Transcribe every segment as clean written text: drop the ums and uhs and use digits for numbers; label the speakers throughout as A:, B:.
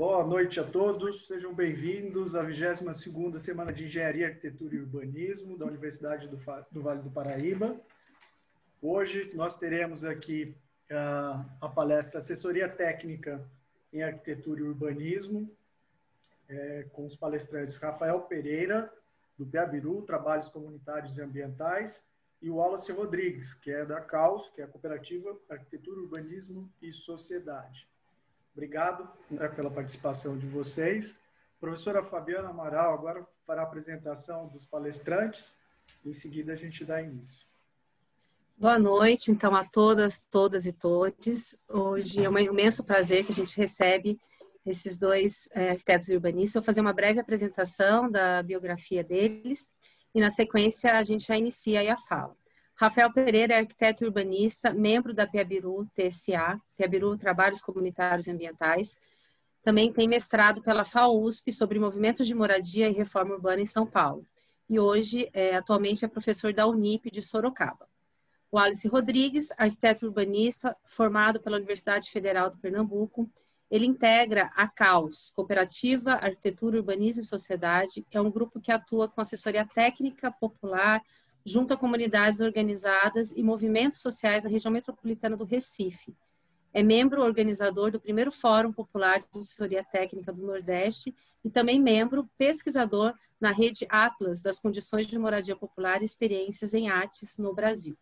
A: Boa noite a todos, sejam bem-vindos à 22ª Semana de Engenharia, Arquitetura e Urbanismo da Universidade do Vale do Paraíba. Hoje nós teremos aqui a palestra Assessoria Técnica em Arquitetura e Urbanismo, com os palestrantes Rafael Pereira, do PEABIRU, Trabalhos Comunitários e Ambientais, e o Wallace Rodrigues, que é da CAUS, que é a Cooperativa Arquitetura, Urbanismo e Sociedade. Obrigado pela participação de vocês. A professora Fabiana Amaral agora fará a apresentação dos palestrantes. Em seguida, a gente dá início.
B: Boa noite, então, a todas e todes. Hoje é um imenso prazer que a gente recebe esses dois arquitetos e urbanistas. Eu vou fazer uma breve apresentação da biografia deles e, na sequência, a gente já inicia aí a fala. Rafael Pereira é arquiteto e urbanista, membro da PEABIRU TSA, PEABIRU Trabalhos Comunitários e Ambientais. Também tem mestrado pela FAUSP sobre movimentos de moradia e reforma urbana em São Paulo. E hoje, atualmente, é professor da Unip de Sorocaba. O Wallace Rodrigues, arquiteto urbanista, formado pela Universidade Federal do Pernambuco. Ele integra a CAUS, Cooperativa Arquitetura, Urbanismo e Sociedade. É um grupo que atua com assessoria técnica popular, junto a comunidades organizadas e movimentos sociais da região metropolitana do Recife. É membro organizador do primeiro Fórum Popular de Assessoria Técnica do Nordeste e também membro pesquisador na rede Atlas das Condições de Moradia Popular e Experiências em Artes no Brasil.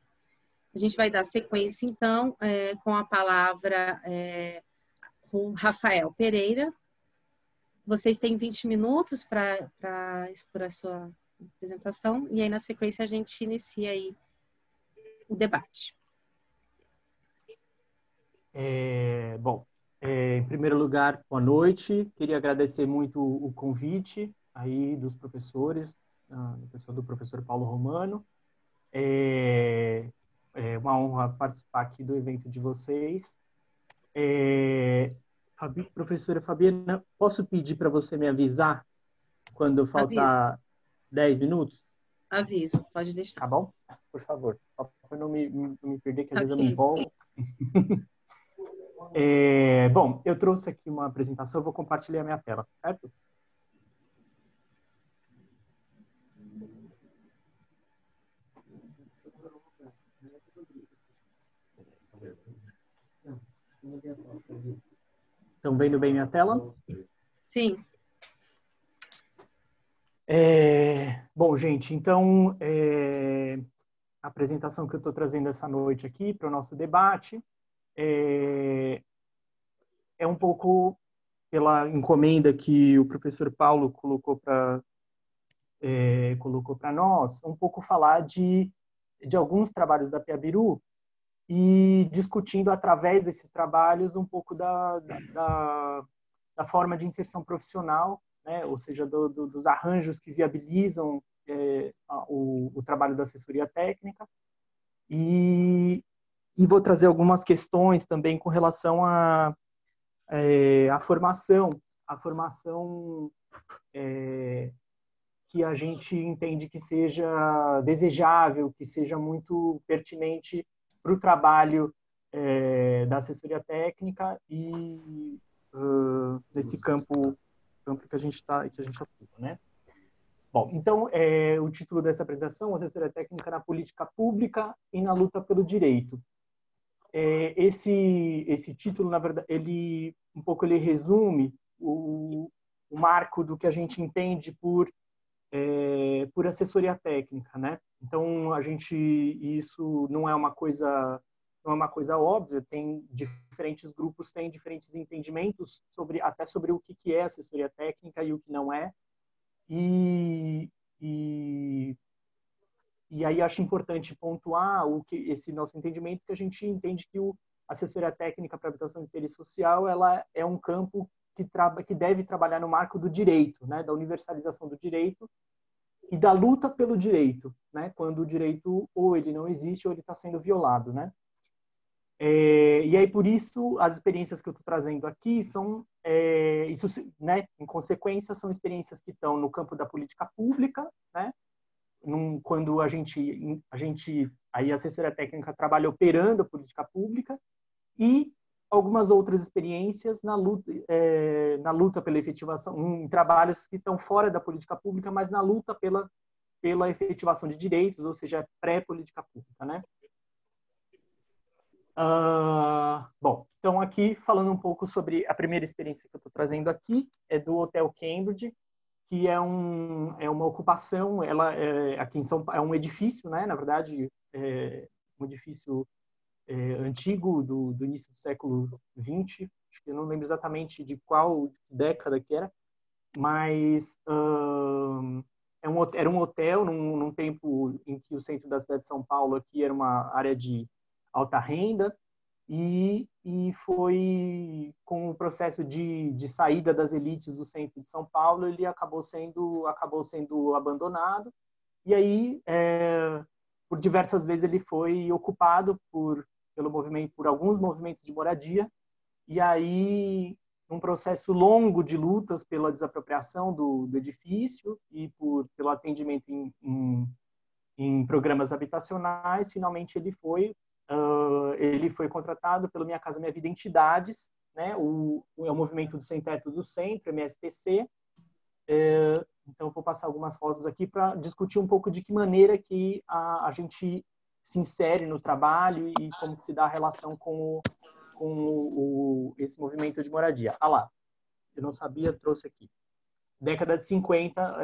B: A gente vai dar sequência, então, com a palavra o Rafael Pereira. Vocês têm 20 minutos para expor a sua apresentação, e aí na sequência a gente inicia aí o debate.
C: Em primeiro lugar, boa noite. Queria agradecer muito o convite aí dos professores, do professor Paulo Romano. É uma honra participar aqui do evento de vocês. Professora Fabiana, posso pedir para você me avisar quando faltar 10 minutos?
B: Aviso, pode deixar.
C: Tá bom? Por favor. Para não me perder, que às vezes eu
B: Ok.
C: me empolgo. Bom, eu trouxe aqui uma apresentação, vou compartilhar a minha tela, certo? Estão vendo bem minha tela?
B: Sim.
C: Bom, gente, então, a apresentação que eu estou trazendo essa noite aqui para o nosso debate é um pouco pela encomenda que o professor Paulo colocou para nós, um pouco falar de alguns trabalhos da PEABIRU e discutindo através desses trabalhos um pouco da forma de inserção profissional, né? Ou seja, dos arranjos que viabilizam o trabalho da assessoria técnica, e vou trazer algumas questões também com relação à formação que a gente entende que seja desejável, que seja muito pertinente para o trabalho da assessoria técnica e nesse campo que a gente atua, né? Bom, então, o título dessa apresentação, Assessoria Técnica na Política Pública e na Luta pelo Direito. Esse título, na verdade, ele resume o marco do que a gente entende por assessoria técnica, né? Então, isso não é uma coisa óbvia, tem diferentes grupos, têm diferentes entendimentos até sobre o que é assessoria técnica e o que não é. E aí acho importante pontuar esse nosso entendimento, que a gente entende que a assessoria técnica para habitação e interesse social, ela é um campo que deve trabalhar no marco do direito, né? Da universalização do direito e da luta pelo direito, né? Quando o direito ou ele não existe ou ele está sendo violado, né? E aí, por isso, as experiências que eu estou trazendo aqui são, né, em consequência, são experiências que estão no campo da política pública, né? Quando aí a assessoria técnica trabalha operando a política pública, e algumas outras experiências na luta pela efetivação, em trabalhos que estão fora da política pública, mas na luta pela efetivação de direitos, ou seja, pré-política pública, né? Bom, então aqui falando um pouco sobre a primeira experiência que eu estou trazendo aqui, é do Hotel Cambridge, que é uma ocupação, ela aqui em São Paulo, é um edifício, né? Na verdade, um edifício antigo do início do século XX, acho que eu não lembro exatamente de qual década que era, mas era um hotel num tempo em que o centro da cidade de São Paulo aqui era uma área de alta renda, e foi com o processo de saída das elites do centro de São Paulo, ele acabou sendo abandonado, e aí, por diversas vezes, ele foi ocupado por alguns movimentos de moradia, e aí, um processo longo de lutas pela desapropriação do edifício e pelo atendimento em programas habitacionais, finalmente ele foi contratado pelo Minha Casa Minha Vida Entidades, né? É o movimento do Sem Teto do Centro, MSTC. Então, eu vou passar algumas fotos aqui para discutir um pouco de que maneira que a gente se insere no trabalho e como que se dá a relação com esse movimento de moradia. Ah lá, eu não sabia, trouxe aqui. Década de 50,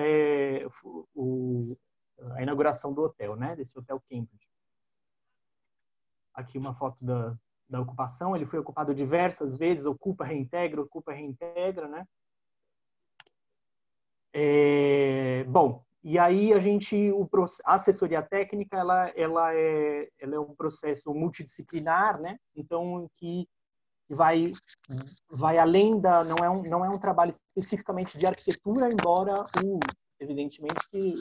C: a inauguração do hotel, né? Desse Hotel Cambridge. Aqui uma foto da ocupação, ele foi ocupado diversas vezes, ocupa, reintegra, né? Bom, e aí a assessoria técnica, ela é um processo multidisciplinar, né? Então, que vai além não é um trabalho especificamente de arquitetura, embora evidentemente que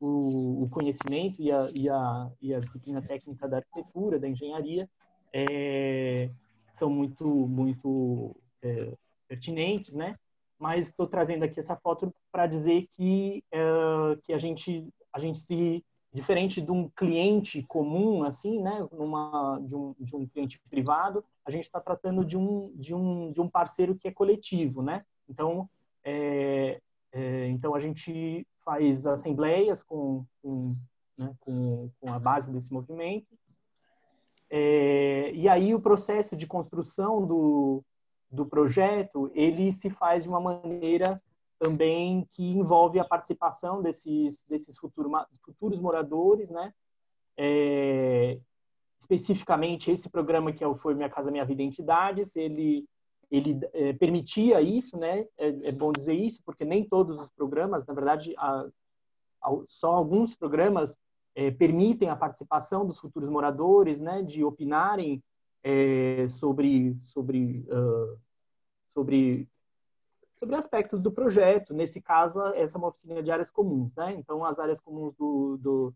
C: o conhecimento e a disciplina técnica da arquitetura, da engenharia, são muito pertinentes, né? Mas estou trazendo aqui essa foto para dizer que a gente se, diferente de um cliente comum, assim, né? De um cliente privado, a gente está tratando de um parceiro que é coletivo, né? Então, então a gente faz assembleias com a base desse movimento. E aí o processo de construção do projeto, ele se faz de uma maneira também que envolve a participação desses futuros moradores, né? Especificamente esse programa que foi Minha Casa Minha Vida Entidades, ele permitia isso, né? É bom dizer isso, porque nem todos os programas, na verdade, só alguns programas permitem a participação dos futuros moradores, né? De opinarem sobre aspectos do projeto. Nesse caso, essa é uma oficina de áreas comuns, né? Então, as áreas comuns do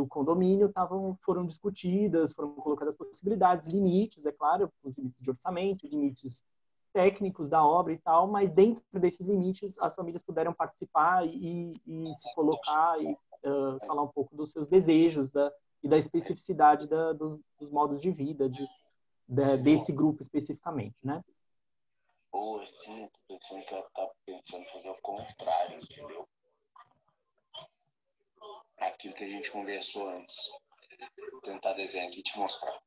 C: condomínio foram discutidas, foram colocadas possibilidades, limites, é claro, os limites de orçamento, limites técnicos da obra e tal, mas dentro desses limites as famílias puderam participar e se colocar e falar um pouco dos seus desejos e da especificidade dos modos de vida desse grupo especificamente, né?
D: Ou assim, tô pensando que ela tá pensando em fazer o contrário, entendeu? Aquilo que a gente conversou antes. Vou tentar desenhar aqui e te mostrar.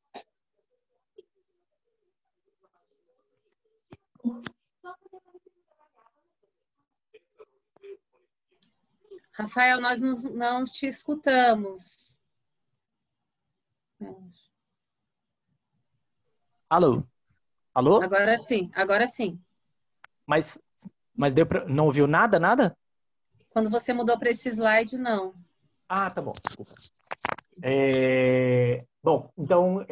B: Rafael, nós não te escutamos.
C: Alô? Alô?
B: Agora sim, agora sim.
C: Mas não ouviu nada?
B: Quando você mudou para esse slide, não.
C: Ah, tá bom, desculpa. Bom, então,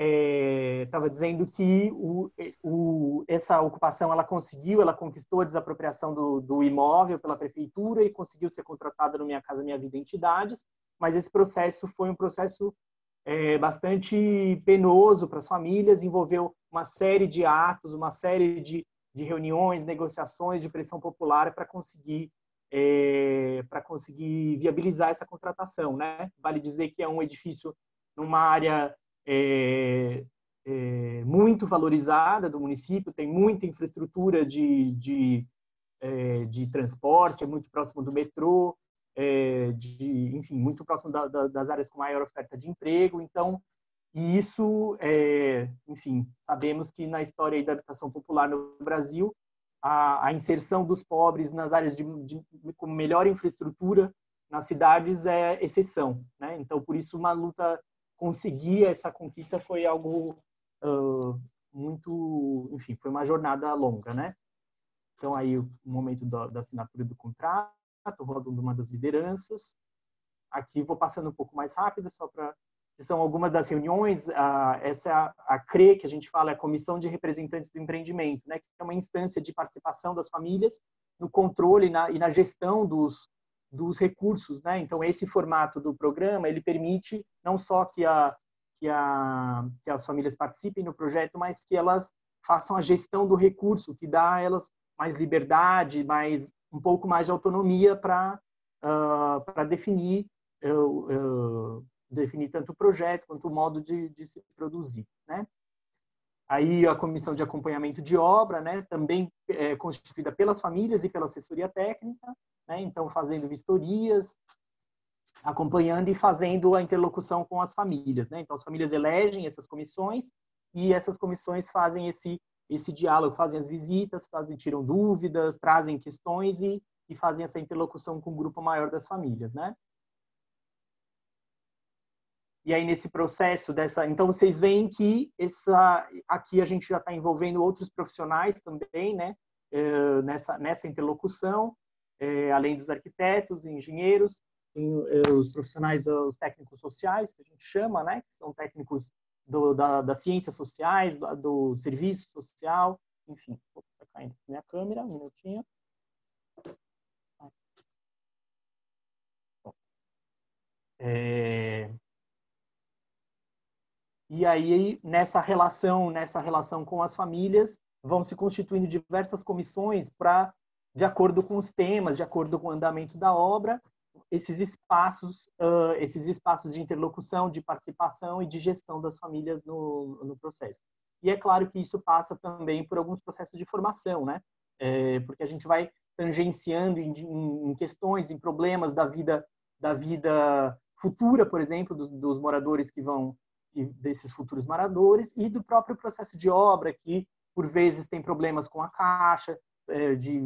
C: estava dizendo que essa ocupação, ela conquistou a desapropriação do imóvel pela prefeitura e conseguiu ser contratada no Minha Casa Minha Vida Entidades, mas esse processo foi um processo bastante penoso para as famílias, envolveu uma série de atos, uma série de reuniões, negociações, de pressão popular para conseguir viabilizar essa contratação, né? Vale dizer que é um edifício numa área muito valorizada do município, tem muita infraestrutura de transporte, é muito próximo do metrô, enfim, muito próximo das áreas com maior oferta de emprego. Então, e isso, enfim, sabemos que na história da habitação popular no Brasil, a inserção dos pobres nas áreas com melhor infraestrutura nas cidades é exceção, né? Então, por isso, uma luta, conseguir essa conquista foi algo muito, enfim, foi uma jornada longa, né? Então, aí, o momento da assinatura do contrato, rodo uma das lideranças. Aqui, vou passando um pouco mais rápido, só para... São algumas das reuniões, essa é a CRE, que a gente fala, é a Comissão de Representantes do Empreendimento, né, que é uma instância de participação das famílias no controle e na gestão dos recursos, né? Então, esse formato do programa, ele permite não só que as famílias participem no projeto, mas que elas façam a gestão do recurso, que dá a elas mais liberdade, um pouco mais de autonomia para definir tanto o projeto quanto o modo de se produzir, né? Aí a comissão de acompanhamento de obra, né, também é constituída pelas famílias e pela assessoria técnica, né? Então fazendo vistorias, acompanhando e fazendo a interlocução com as famílias, né? Então as famílias elegem essas comissões e essas comissões fazem esse diálogo, fazem as visitas, tiram dúvidas, trazem questões e fazem essa interlocução com o grupo maior das famílias, né? E aí, nesse processo então vocês veem que aqui a gente já está envolvendo outros profissionais também, né? Nessa interlocução, além dos arquitetos, engenheiros, os profissionais dos técnicos sociais, que a gente chama, né? Que são técnicos das ciências sociais, do serviço social, enfim. Está caindo minha câmera, um minutinho. E aí, nessa relação com as famílias, vão se constituindo diversas comissões de acordo com os temas, de acordo com o andamento da obra, esses espaços de interlocução, de participação e de gestão das famílias no processo. E é claro que isso passa também por alguns processos de formação, né? Porque a gente vai tangenciando em questões, em problemas da vida futura, por exemplo, dos moradores desses futuros moradores, e do próprio processo de obra, que por vezes tem problemas com a Caixa, de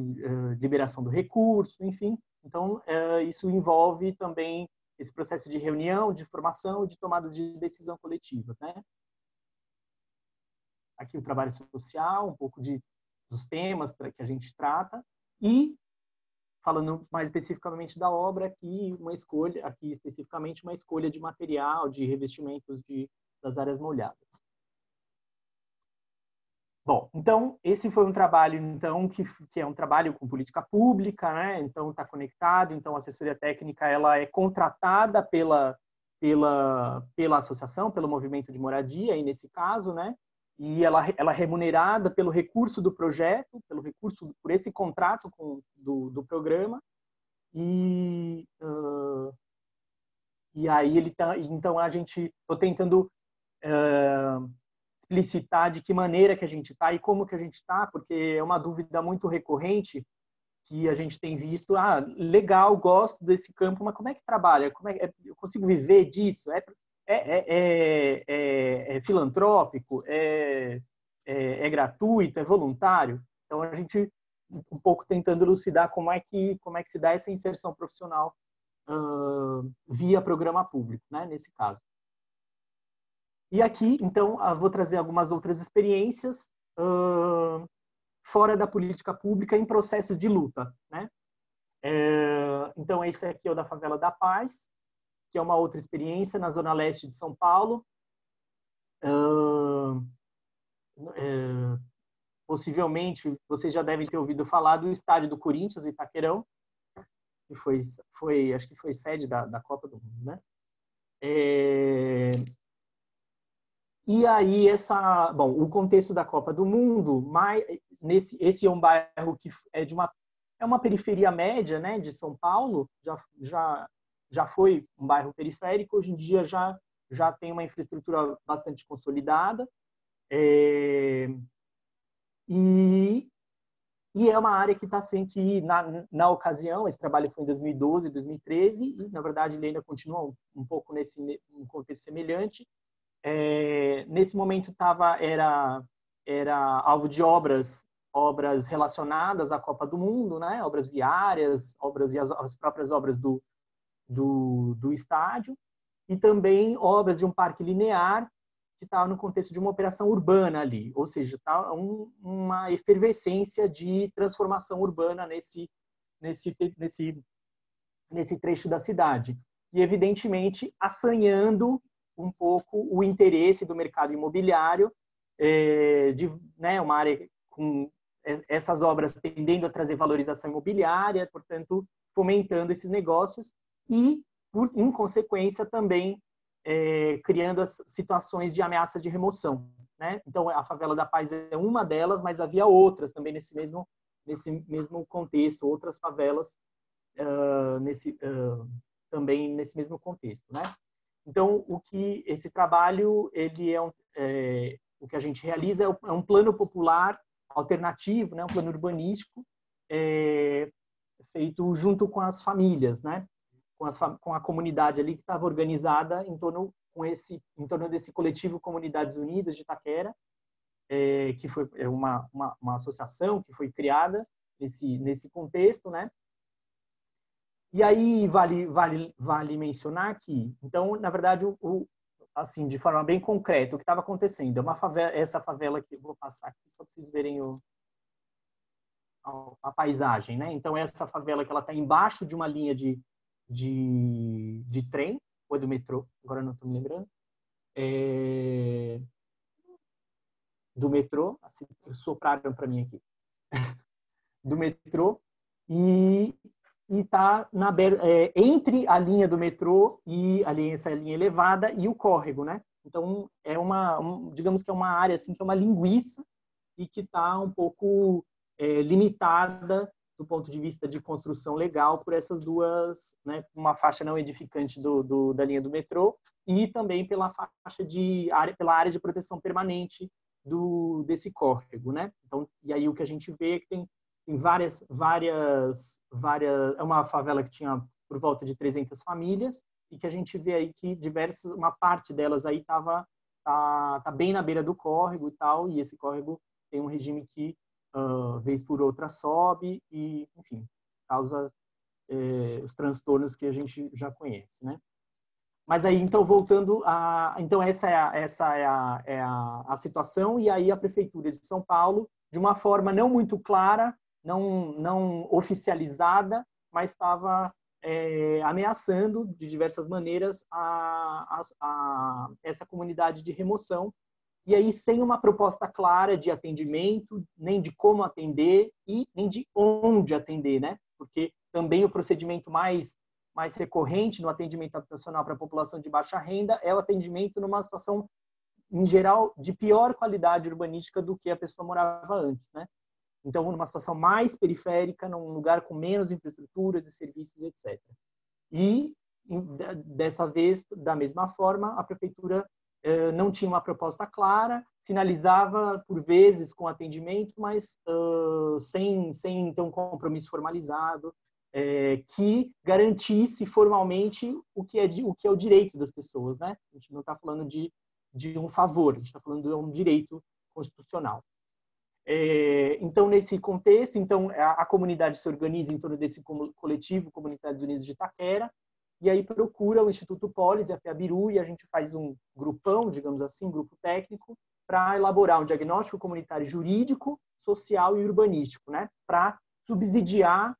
C: liberação do recurso, enfim. Então, isso envolve também esse processo de reunião, de formação e de tomadas de decisão coletivas, né? Aqui o trabalho social, um pouco dos temas que a gente trata, e falando mais especificamente da obra, aqui especificamente uma escolha de material, de revestimentos das áreas molhadas. Bom, então esse foi um trabalho então que é um trabalho com política pública, né? Então está conectado. Então a assessoria técnica ela é contratada pela associação, pelo movimento de moradia, aí nesse caso, né? E ela é remunerada pelo recurso do projeto, por esse contrato do programa. E aí então a gente estou tentando explicitar de que maneira que a gente está e como que a gente está, porque é uma dúvida muito recorrente que a gente tem visto. Legal, gosto desse campo, mas como é que trabalha? Eu consigo viver disso? É filantrópico? É gratuito? É voluntário? Então, a gente um pouco tentando elucidar como é que se dá essa inserção profissional via programa público, né, nesse caso. E aqui, então, vou trazer algumas outras experiências fora da política pública em processos de luta, né? Então, esse aqui é o da Favela da Paz, que é uma outra experiência na Zona Leste de São Paulo. Possivelmente, vocês já devem ter ouvido falar do estádio do Corinthians, o Itaquerão, que acho que foi sede da Copa do Mundo, né? E aí, o contexto da Copa do Mundo, esse é um bairro que é uma periferia média, né, de São Paulo, já foi um bairro periférico, hoje em dia já tem uma infraestrutura bastante consolidada, E é uma área que está assim, que na ocasião, esse trabalho foi em 2012, 2013, e na verdade ele ainda continua um pouco nesse um contexto semelhante. Nesse momento era alvo de obras relacionadas à Copa do Mundo, né? Obras viárias, obras e as próprias obras do estádio, e também obras de um parque linear que estava no contexto de uma operação urbana ali, ou seja, tá uma efervescência de transformação urbana nesse trecho da cidade. E, evidentemente, assanhando um pouco o interesse do mercado imobiliário, né, uma área com essas obras tendendo a trazer valorização imobiliária, portanto, fomentando esses negócios e, em consequência, também criando as situações de ameaça de remoção, né? Então, a Favela da Paz é uma delas, mas havia outras também nesse mesmo contexto, outras favelas também nesse mesmo contexto, né? Então, esse trabalho, o que a gente realiza é um plano popular alternativo, né? Um plano urbanístico feito junto com as famílias, né? Com a comunidade ali que estava organizada em torno desse coletivo Comunidades Unidas de Itaquera, que foi uma associação que foi criada nesse contexto, né? E aí vale mencionar que, então, na verdade, assim, de forma bem concreta, o que estava acontecendo é uma favela, essa favela que eu vou passar aqui só para vocês verem a paisagem, né? Então, essa favela que ela está embaixo de uma linha de trem, ou é do metrô, agora não estou me lembrando, do metrô, assim, sopraram para mim aqui, do metrô, e está entre a linha do metrô e essa linha elevada e o córrego, né? Então, digamos que é uma área assim, que é uma linguiça e que está um pouco limitada do ponto de vista de construção legal por essas duas, né, uma faixa não edificante da linha do metrô e também pela pela área de proteção permanente desse córrego, né? Então, e aí o que a gente vê é que tem várias, é uma favela que tinha por volta de 300 famílias e que a gente vê aí que uma parte delas aí tá bem na beira do córrego e tal, e esse córrego tem um regime que vez por outra sobe e, enfim, causa os transtornos que a gente já conhece, né? Mas aí, então, voltando então essa é a situação, e aí a Prefeitura de São Paulo, de uma forma não muito clara, não oficializada, mas estava ameaçando de diversas maneiras essa comunidade de remoção, e aí sem uma proposta clara de atendimento, nem de como atender e nem de onde atender, né? Porque também o procedimento mais recorrente no atendimento habitacional para a população de baixa renda é o atendimento numa situação, em geral, de pior qualidade urbanística do que a pessoa morava antes, né? Então, numa situação mais periférica, num lugar com menos infraestruturas e serviços, etc. E, dessa vez, da mesma forma, a prefeitura não tinha uma proposta clara, sinalizava, por vezes, com atendimento, mas sem então, compromisso formalizado, que garantisse formalmente o que é o direito das pessoas, né? A gente não está falando de um favor, a gente está falando de um direito constitucional. Então, nesse contexto, então, a comunidade se organiza em torno desse coletivo Comunidades Unidas de Itaquera, e aí procura o Instituto Polis e a FEABIRU, e a gente faz um grupão, digamos assim, um grupo técnico, para elaborar um diagnóstico comunitário jurídico, social e urbanístico, né? Para subsidiar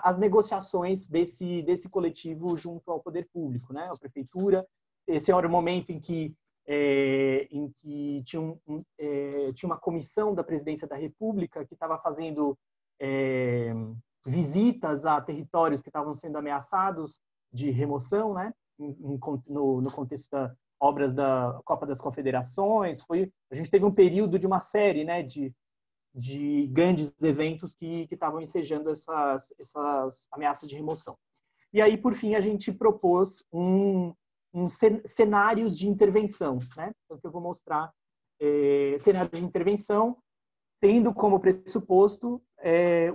C: as negociações desse coletivo junto ao poder público, né? A prefeitura. Esse era o momento em que tinha uma comissão da Presidência da República que estava fazendo visitas a territórios que estavam sendo ameaçados de remoção, né? No contexto das obras da Copa das Confederações. A gente teve um período de uma série, né, de grandes eventos que estavam ensejando essas ameaças de remoção. E aí, por fim, a gente propôs cenários de intervenção, né? Então, que eu vou mostrar cenários de intervenção, tendo como pressuposto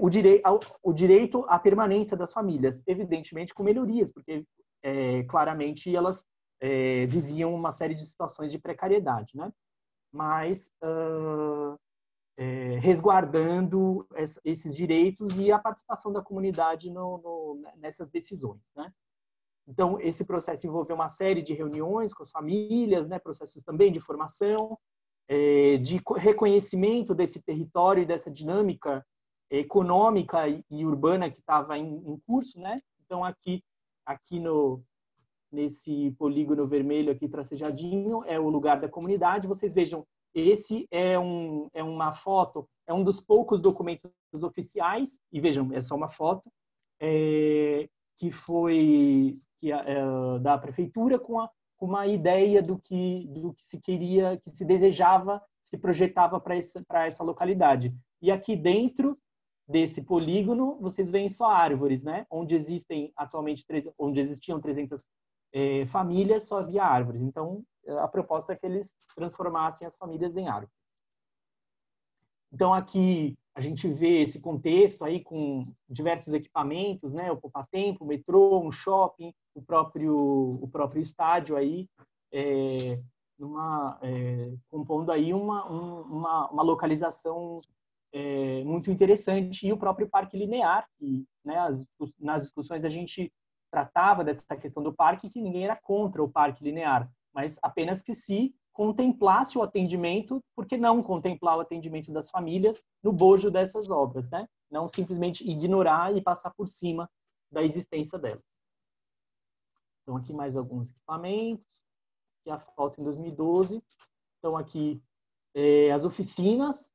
C: o direito à permanência das famílias, evidentemente com melhorias, porque claramente elas viviam uma série de situações de precariedade, né? Mas resguardando esses direitos e a participação da comunidade nessas decisões, né? Então, esse processo envolveu uma série de reuniões com as famílias, né? Processos também de formação, de reconhecimento desse território e dessa dinâmica econômica e urbana que estava em curso, né? Então, aqui nesse polígono vermelho aqui tracejadinho é o lugar da comunidade. Vocês vejam, esse é uma foto, é um dos poucos documentos oficiais, e vejam, é só uma foto, que foi da prefeitura com uma ideia do que se queria, que se desejava, se projetava para essa localidade. E aqui dentro desse polígono, vocês veem só árvores, né? Onde existiam 300 famílias, só havia árvores. Então, a proposta é que eles transformassem as famílias em árvores. Então, aqui a gente vê esse contexto aí com diversos equipamentos, né? O poupatempo, o metrô, um shopping, o próprio estádio aí, compondo aí uma localização muito interessante, e o próprio parque linear, que, né, nas discussões a gente tratava dessa questão do parque, que ninguém era contra o parque linear, mas apenas que se contemplasse o atendimento, porque não contemplar o atendimento das famílias no bojo dessas obras, né? Não simplesmente ignorar e passar por cima da existência delas. Então, aqui mais alguns equipamentos, aqui a foto em 2012. Então, aqui as oficinas.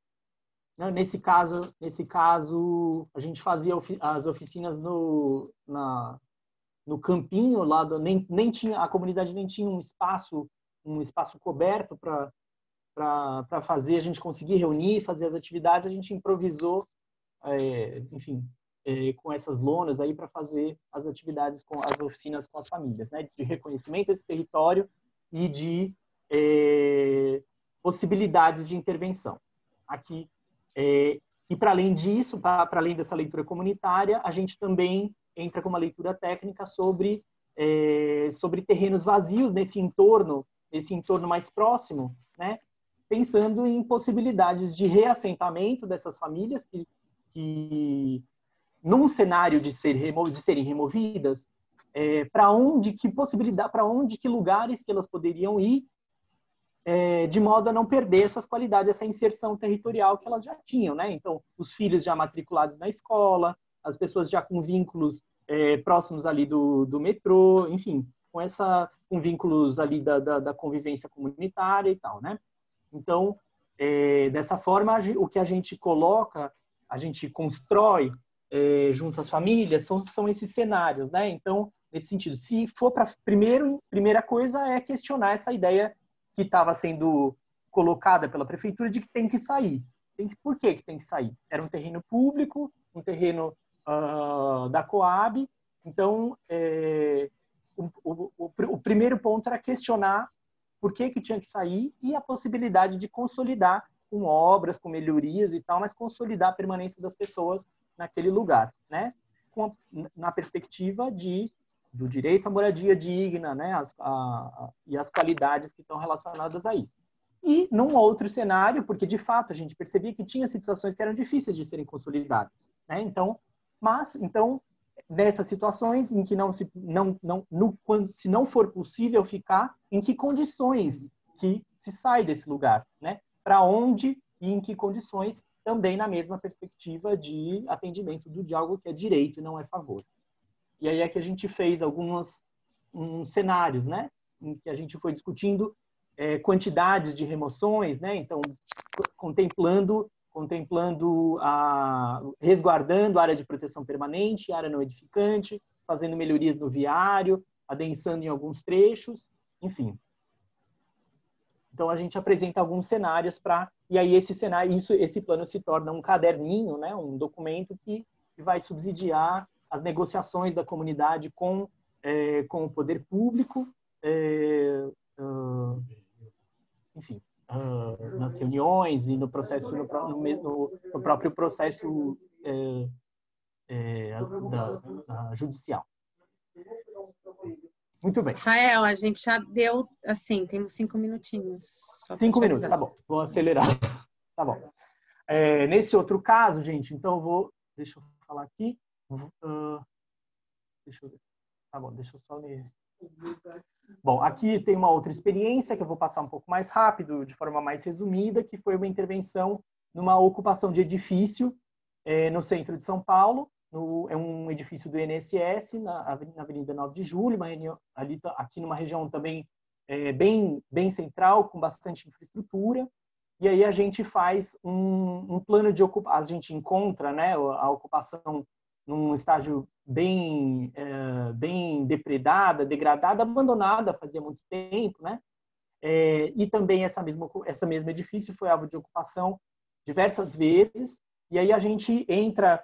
C: Nesse caso, a gente fazia as oficinas no campinho, nem tinha, a comunidade nem tinha um espaço coberto para fazer, a gente conseguir reunir, fazer as atividades, a gente improvisou, enfim, com essas lonas aí para fazer as atividades, com as oficinas com as famílias, né, de reconhecimento desse território e de possibilidades de intervenção. Aqui, e para além disso, para além dessa leitura comunitária, a gente também entra com uma leitura técnica sobre terrenos vazios nesse entorno mais próximo, né? Pensando em possibilidades de reassentamento dessas famílias que num cenário de serem removidas, para onde, que lugares que elas poderiam ir, de modo a não perder essas qualidades, essa inserção territorial que elas já tinham, né? Então, os filhos já matriculados na escola, as pessoas já com vínculos próximos ali do metrô, enfim, com vínculos ali da convivência comunitária e tal, né? Então, dessa forma, o que a gente coloca, a gente constrói junto às famílias, são esses cenários, né? Então, nesse sentido, se for para primeira coisa é questionar essa ideia que estava sendo colocada pela prefeitura de que tem que sair. Por que tem que sair? Era um terreno público, um terreno da Coab. Então, o primeiro ponto era questionar por que tinha que sair e a possibilidade de consolidar com obras, com melhorias e tal, mas consolidar a permanência das pessoas naquele lugar, né? Na perspectiva do direito à moradia digna, né? E as qualidades que estão relacionadas a isso. E num outro cenário, porque de fato a gente percebia que tinha situações que eram difíceis de serem consolidadas, né? Então, nessas situações em que se não for possível ficar, em que condições que se sai desse lugar, né? Para onde e em que condições, também na mesma perspectiva de atendimento de algo que é direito e não é favor. E aí é que a gente fez alguns cenários, né? Em que a gente foi discutindo quantidades de remoções, né? Então, resguardando a área de proteção permanente, área não edificante, fazendo melhorias no viário, adensando em alguns trechos, enfim. Então, a gente apresenta alguns cenários e aí esse plano se torna um caderninho, né? Um documento que vai subsidiar as negociações da comunidade com o poder público enfim, nas reuniões e no processo, no próprio processo judicial. Muito bem.
B: Rafael, a gente já deu, assim, temos 5 minutinhos.
C: 5 minutos, tá bom. Vou acelerar. Tá bom. Nesse outro caso, gente, então deixa eu falar aqui. Deixa eu ver. Tá bom, deixa eu só ler. Bom, aqui tem uma outra experiência que eu vou passar um pouco mais rápido, de forma mais resumida, que foi uma intervenção numa ocupação de edifício no centro de São Paulo. É um edifício do INSS, na Avenida 9 de Julho, aqui numa região também bem central, com bastante infraestrutura. E aí a gente faz um plano de ocupação, a gente encontra, né, a ocupação num estágio bem degradada, abandonada fazia muito tempo, né? E também essa mesma edifício foi alvo de ocupação diversas vezes. E aí a gente entra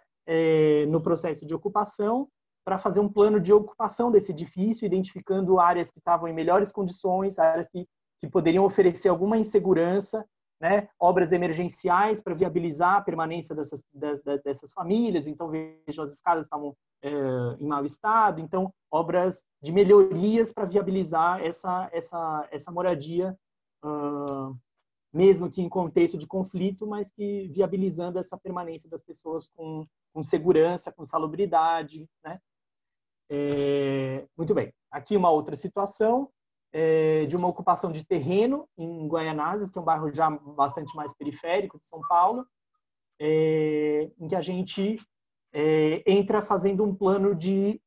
C: no processo de ocupação para fazer um plano de ocupação desse edifício, identificando áreas que estavam em melhores condições, áreas que poderiam oferecer alguma insegurança, né? Obras emergenciais para viabilizar a permanência dessas famílias. Então, vejam, as escadas estavam em mau estado. Então, obras de melhorias para viabilizar essa moradia, mesmo que em contexto de conflito, mas que viabilizando essa permanência das pessoas com segurança, com salubridade, né? Muito bem. Aqui uma outra situação de uma ocupação de terreno em Guaianazes, que é um bairro já bastante mais periférico de São Paulo, em que a gente entra fazendo um plano de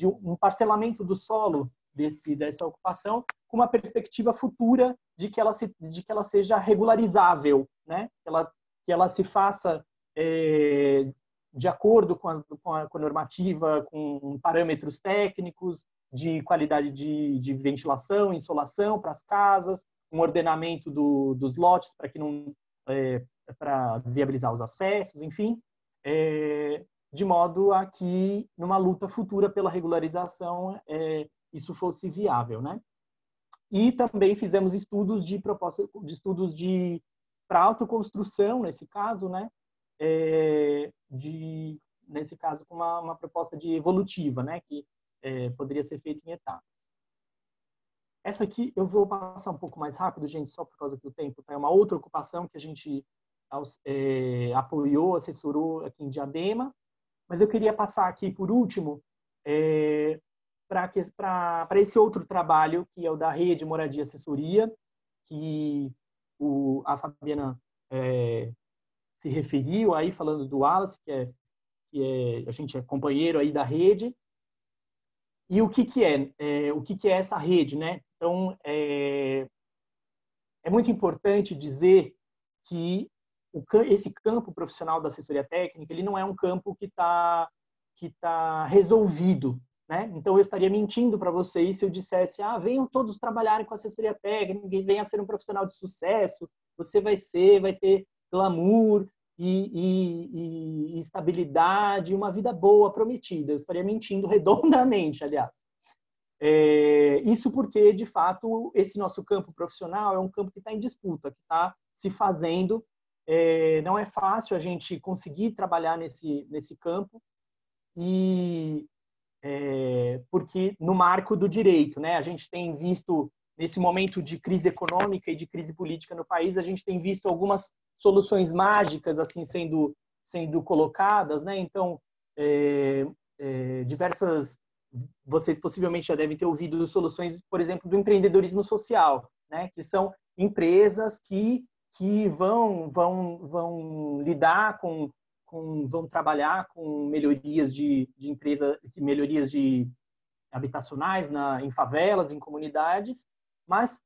C: um parcelamento do solo dessa ocupação, com uma perspectiva futura de que ela seja regularizável, né? Que ela se faça de acordo com a normativa, com parâmetros técnicos, de qualidade de ventilação, insolação para as casas, um ordenamento dos lotes para viabilizar os acessos, enfim, de modo a que, numa luta futura pela regularização, isso fosse viável, né? E também fizemos estudos para autoconstrução, nesse caso, né? Nesse caso, com uma proposta de evolutiva, né? Que poderia ser feita em etapas. Essa aqui eu vou passar um pouco mais rápido, gente, só por causa que o tempo tá. É uma outra ocupação que a gente apoiou, assessorou aqui em Diadema, mas eu queria passar aqui, por último, para esse outro trabalho, que é o da Rede Moradia Assessoria, que a Fabiana se referiu aí, falando do Wallace, que a gente é companheiro aí da rede. E o que é essa rede, né? Então, é muito importante dizer que esse campo profissional da assessoria técnica, ele não é um campo que tá resolvido, né? Então, eu estaria mentindo para vocês se eu dissesse, venham todos trabalharem com assessoria técnica, venha ser um profissional de sucesso, você vai ter glamour e estabilidade, uma vida boa prometida. Eu estaria mentindo redondamente, aliás. Isso porque, de fato, esse nosso campo profissional é um campo que está em disputa, que está se fazendo. Não é fácil a gente conseguir trabalhar nesse campo, porque no marco do direito, né? A gente tem visto, nesse momento de crise econômica e de crise política no país, a gente tem visto algumas soluções mágicas assim sendo colocadas, né? Então, vocês possivelmente já devem ter ouvido soluções, por exemplo, do empreendedorismo social, né? Que são empresas que vão lidar vão trabalhar com melhorias de empresa, melhorias habitacionais em favelas, em comunidades, mas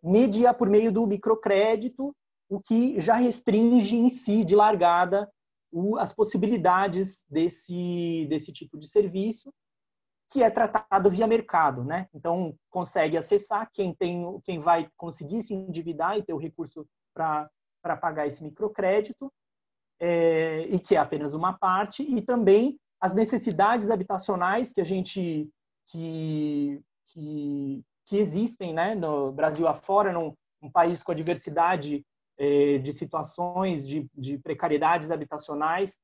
C: mediar por meio do microcrédito, o que já restringe em si, de largada, as possibilidades desse tipo de serviço, que é tratado via mercado, né? Então, consegue acessar quem vai conseguir se endividar e ter o recurso para pagar esse microcrédito, e que é apenas uma parte, e também as necessidades habitacionais que que existem, né, no Brasil afora, num país com a diversidade de situações, de precariedades habitacionais,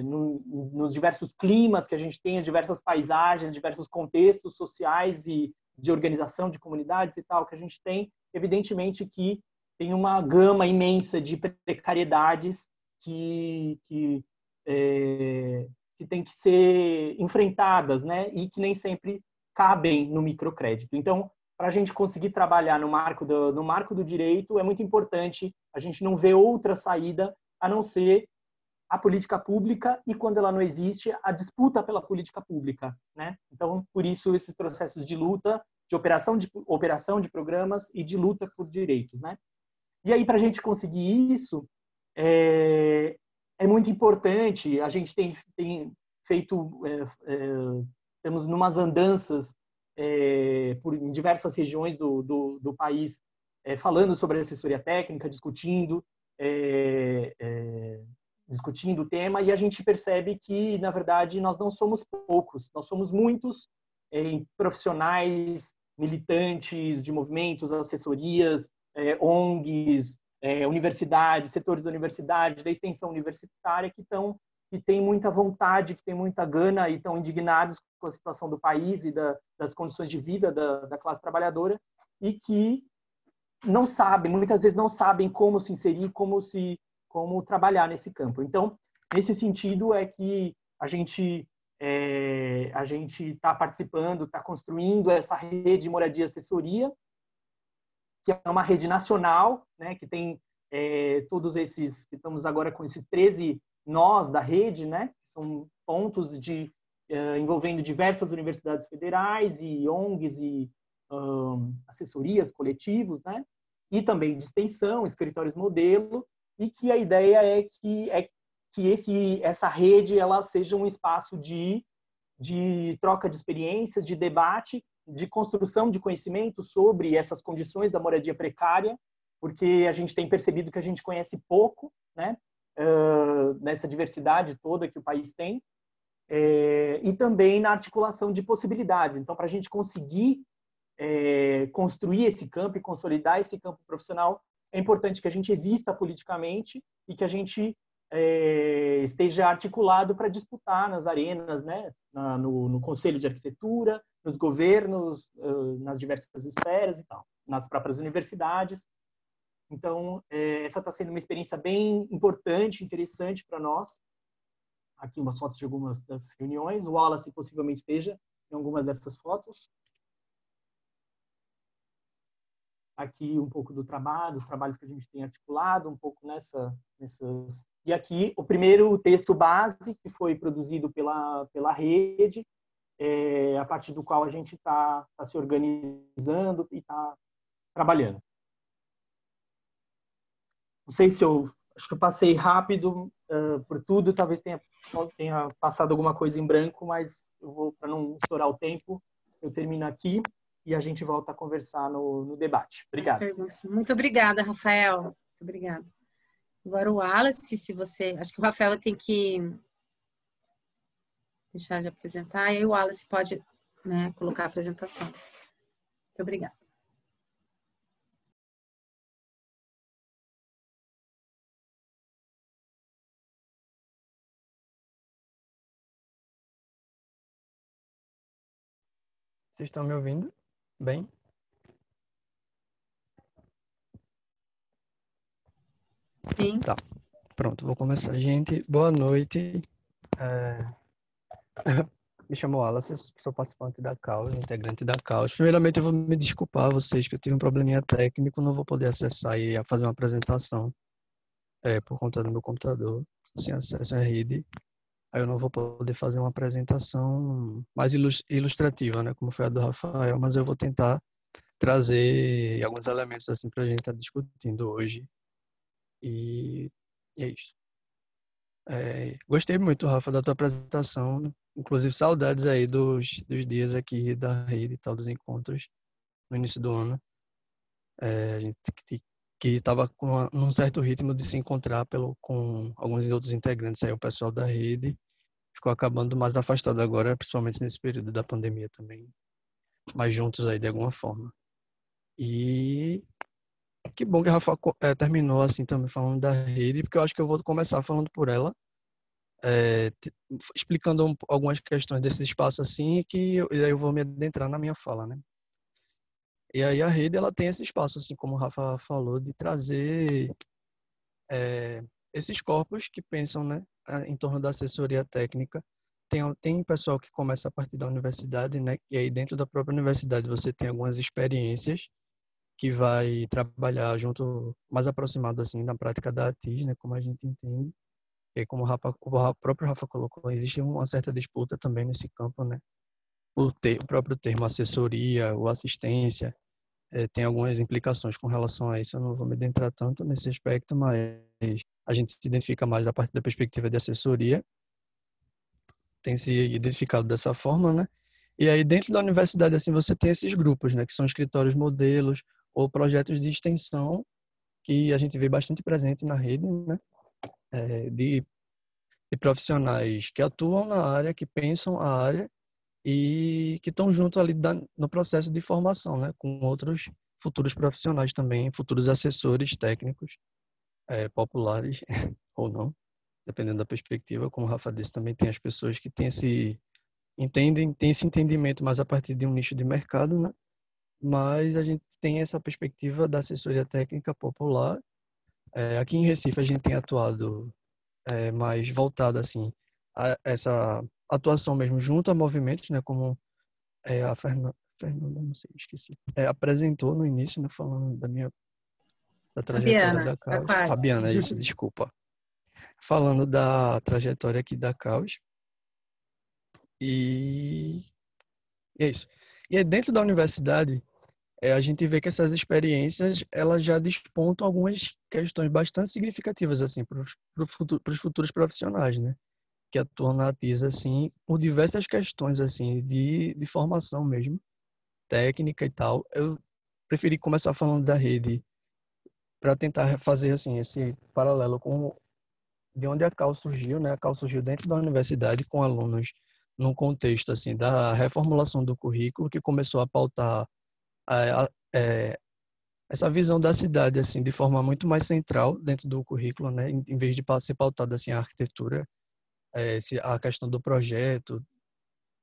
C: nos diversos climas que a gente tem, as diversas paisagens, diversos contextos sociais e de organização de comunidades e tal que a gente tem, evidentemente que tem uma gama imensa de precariedades que tem que ser enfrentadas, né? E que nem sempre cabem no microcrédito. Então, para a gente conseguir trabalhar no marco do direito, é muito importante a gente não ver outra saída a não ser a política pública e, quando ela não existe, a disputa pela política pública, né? Então, por isso, esses processos de luta, de operação de programas e de luta por direitos, né? E aí, para a gente conseguir isso, é muito importante, a gente tem feito, temos numas andanças em diversas regiões do país, falando sobre assessoria técnica, discutindo o tema, e a gente percebe que, na verdade, nós não somos poucos, nós somos muitos profissionais, militantes de movimentos, assessorias, ONGs, universidades, setores da universidade, da extensão universitária, que têm muita vontade, que têm muita gana e estão indignados com a situação do país e das condições de vida da classe trabalhadora, e que não sabem, muitas vezes não sabem como se inserir, como trabalhar nesse campo. Então, nesse sentido é que a gente está participando, está construindo essa rede de moradia assessoria, que é uma rede nacional, né, que tem todos esses, que estamos agora com esses 13 nós da rede, né, que são pontos envolvendo diversas universidades federais e ONGs e assessorias, coletivos, né, e também de extensão, escritórios modelo, e que a ideia é que essa rede ela seja um espaço de troca de experiências, de debate, de construção de conhecimento sobre essas condições da moradia precária, porque a gente tem percebido que a gente conhece pouco, né, nessa diversidade toda que o país tem, e também na articulação de possibilidades. Então, para a gente conseguir construir esse campo e consolidar esse campo profissional, é importante que a gente exista politicamente e que a gente esteja articulado para disputar nas arenas, né, no Conselho de Arquitetura, nos governos, nas diversas esferas e tal, nas próprias universidades. Então, essa está sendo uma experiência bem importante, interessante para nós. Aqui umas fotos de algumas das reuniões. O Wallace possivelmente esteja em algumas dessas fotos. Aqui um pouco do trabalho, os trabalhos que a gente tem articulado, um pouco nessas... E aqui o primeiro texto base, que foi produzido pela rede, a partir do qual a gente está se organizando e está trabalhando. Não sei se acho que eu passei rápido por tudo, talvez tenha passado alguma coisa em branco, mas eu vou, para não estourar o tempo, eu termino aqui e a gente volta a conversar no debate. Obrigado.
B: Muito obrigada, Rafael. Muito obrigada. Agora o Wallace, se você... Acho que o Rafael tem que deixar de apresentar, e aí o Wallace pode, né, colocar a apresentação. Muito obrigada.
E: Vocês estão me ouvindo bem?
B: Sim.
E: Tá. Pronto, vou começar. Gente, boa noite. Me chamo Wallace, sou participante da causa, integrante da causa. Primeiramente, eu vou me desculpar a vocês que eu tive um probleminha técnico, não vou poder acessar e fazer uma apresentação por conta do meu computador, sem acesso à rede. Aí eu não vou poder fazer uma apresentação mais ilustrativa, né, como foi a do Rafael, mas eu vou tentar trazer alguns elementos assim para a gente estar discutindo hoje. E é isso. Gostei muito, Rafa, da tua apresentação. Inclusive, saudades aí dos dias aqui da rede e tal, dos encontros no início do ano. A gente que estava num certo ritmo de se encontrar com alguns outros integrantes aí, o pessoal da rede. Ficou acabando mais afastado agora, principalmente nesse período da pandemia também. mais juntos aí de alguma forma. E que bom que a Rafa terminou assim também falando da rede, porque eu acho que eu vou começar falando por ela, explicando algumas questões desse espaço assim, e aí eu vou me adentrar na minha fala, né? E aí a rede, ela tem esse espaço, assim como o Rafa falou, de trazer esses corpos que pensam, né, em torno da assessoria técnica. Tem pessoal que começa a partir da universidade, né, e aí dentro da própria universidade você tem algumas experiências que vai trabalhar junto, mais aproximado assim na prática da ATIS, né, como a gente entende. E aí, como o próprio Rafa colocou, existe uma certa disputa também nesse campo, né, o próprio termo assessoria ou assistência, tem algumas implicações com relação a isso. Eu não vou me adentrar tanto nesse aspecto, mas a gente se identifica mais a partir da perspectiva de assessoria, tem se identificado dessa forma, né? E aí dentro da universidade assim você tem esses grupos, né, que são escritórios modelos ou projetos de extensão que a gente vê bastante presente na rede, né? De profissionais que atuam na área, que pensam a área e que estão junto ali no processo de formação, né, com outros futuros profissionais também, futuros assessores técnicos, populares ou não, dependendo da perspectiva. Como o Rafa disse, também tem as pessoas que têm esse entendimento mais a partir de um nicho de mercado, né? Mas a gente tem essa perspectiva da assessoria técnica popular. Aqui em Recife a gente tem atuado mais voltado assim a essa atuação mesmo junto a movimentos, né, como a Fernanda, não sei, esqueci, apresentou no início, né, falando da trajetória
B: Fabiana,
E: da
B: tá
E: Caos.
B: quase.
E: Fabiana, isso, desculpa. Falando da trajetória aqui da Caos. E, e é isso. E aí, dentro da universidade, a gente vê que essas experiências elas já despontam algumas questões bastante significativas assim para os futuros profissionais, né? Que atuam na ATIS assim por diversas questões assim de formação mesmo, técnica e tal. Eu preferi começar falando da rede para tentar fazer assim esse paralelo com de onde a CAL surgiu, né? A CAL surgiu dentro da universidade com alunos num contexto assim da reformulação do currículo que começou a pautar essa visão da cidade assim de forma muito mais central dentro do currículo, né? Em vez de ser pautada assim a arquitetura, a questão do projeto.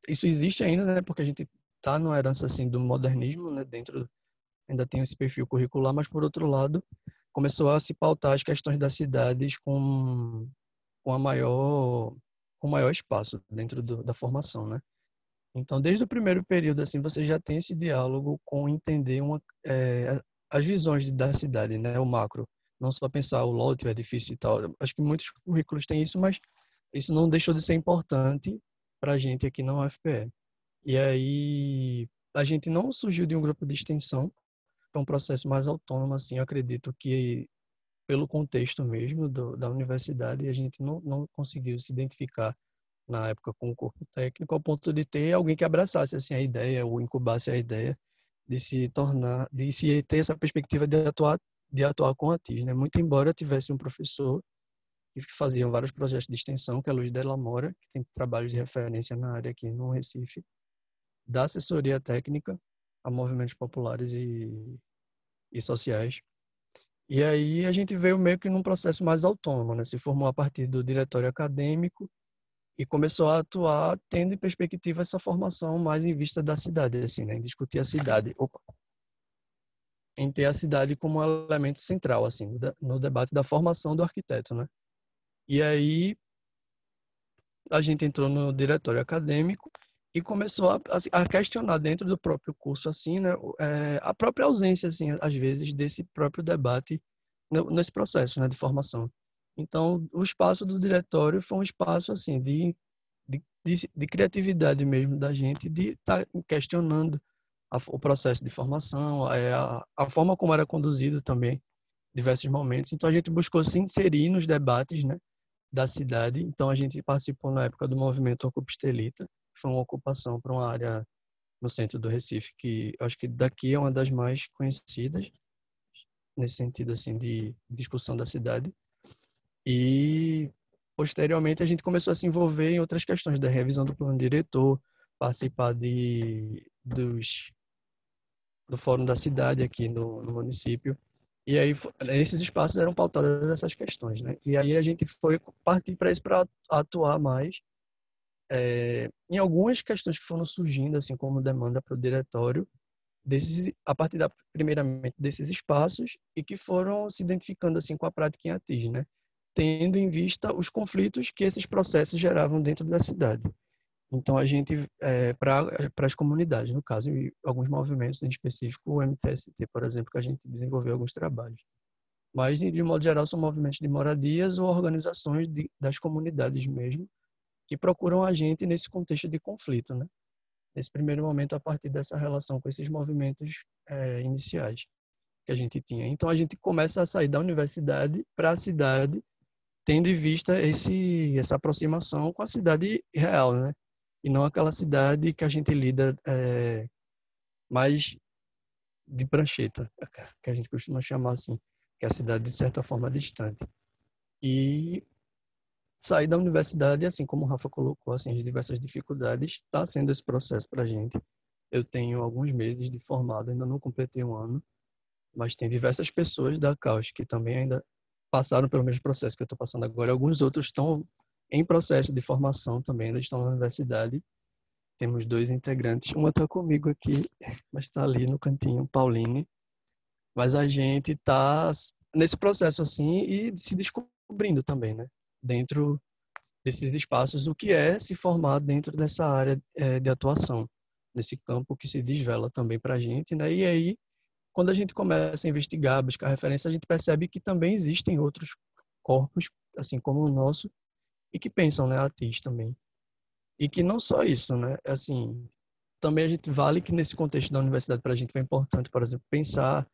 E: Isso existe ainda, né? Porque a gente está numa herança assim do modernismo, né? Dentro ainda tem esse perfil curricular, mas por outro lado começou a se pautar as questões das cidades com a maior com maior espaço dentro da formação, né? Então, desde o primeiro período, assim, você já tem esse diálogo com entender as visões da cidade, né? O macro. Não só pensar o lote, o edifício e tal. Acho que muitos currículos têm isso, mas isso não deixou de ser importante para a gente aqui na UFPE. E aí, a gente não surgiu de um grupo de extensão, é um processo mais autônomo, assim, eu acredito que pelo contexto mesmo da universidade, a gente não conseguiu se identificar na época com o corpo técnico, ao ponto de ter alguém que abraçasse assim a ideia ou incubasse a ideia de se tornar, de se ter essa perspectiva de atuar com a TIS, né? Muito embora tivesse um professor que fazia vários projetos de extensão, que é a Luiz Della Mora, que tem trabalhos de referência na área aqui no Recife, da assessoria técnica a movimentos populares e sociais. E aí a gente veio meio que num processo mais autônomo, né? Se formou a partir do diretório acadêmico e começou a atuar tendo em perspectiva essa formação mais em vista da cidade, assim, né? Em discutir a cidade, em ter a cidade como um elemento central, assim, no debate da formação do arquiteto, né? E aí a gente entrou no diretório acadêmico e começou a questionar dentro do próprio curso, assim, né? A própria ausência, assim, às vezes, desse próprio debate nesse processo, né, de formação. Então, o espaço do diretório foi um espaço, assim, de criatividade mesmo da gente, de estar questionando o processo de formação, a forma como era conduzido também, diversos momentos. Então, a gente buscou se inserir nos debates, né, da cidade. Então, a gente participou na época do movimento Ocupa Estelita, que foi uma ocupação para uma área no centro do Recife, que eu acho que daqui é uma das mais conhecidas, nesse sentido, assim, de discussão da cidade. E, posteriormente, a gente começou a se envolver em outras questões da revisão do plano diretor, participar do Fórum da Cidade aqui no município. E aí, esses espaços eram pautadas essas questões, né? E aí a gente foi partir para isso, para atuar mais em algumas questões que foram surgindo, assim, como demanda para o diretório, a partir primeiramente desses espaços e que foram se identificando assim com a prática em ATIS, né? Tendo em vista os conflitos que esses processos geravam dentro da cidade. Então, a gente, para as comunidades, no caso, e alguns movimentos em específico, o MTST, por exemplo, que a gente desenvolveu alguns trabalhos. Mas, de modo geral, são movimentos de moradias ou organizações das comunidades mesmo, que procuram a gente nesse contexto de conflito, né? Nesse primeiro momento, a partir dessa relação com esses movimentos iniciais que a gente tinha. Então, a gente começa a sair da universidade para a cidade, tendo em vista essa aproximação com a cidade real, né? E não aquela cidade que a gente lida mais de prancheta, que a gente costuma chamar assim, que é a cidade de certa forma distante. E sair da universidade, assim como o Rafa colocou, assim, as diversas dificuldades, está sendo esse processo para a gente. Eu tenho alguns meses de formado, ainda não completei um ano, mas tem diversas pessoas da CAUS que também ainda passaram pelo mesmo processo que eu estou passando agora. Alguns outros estão em processo de formação também, ainda estão na universidade. Temos 2 integrantes, uma está comigo aqui, mas está ali no cantinho, Pauline. Mas a gente está nesse processo assim e se descobrindo também, né? Dentro desses espaços, o que é se formar dentro dessa área de atuação, nesse campo que se desvela também para a gente, né? E aí, quando a gente começa a investigar, buscar referência, a gente percebe que também existem outros corpos, assim como o nosso, e que pensam, né, ATIS também. E que não só isso, né? Assim, também a gente vale que nesse contexto da universidade para a gente foi importante, por exemplo, pensar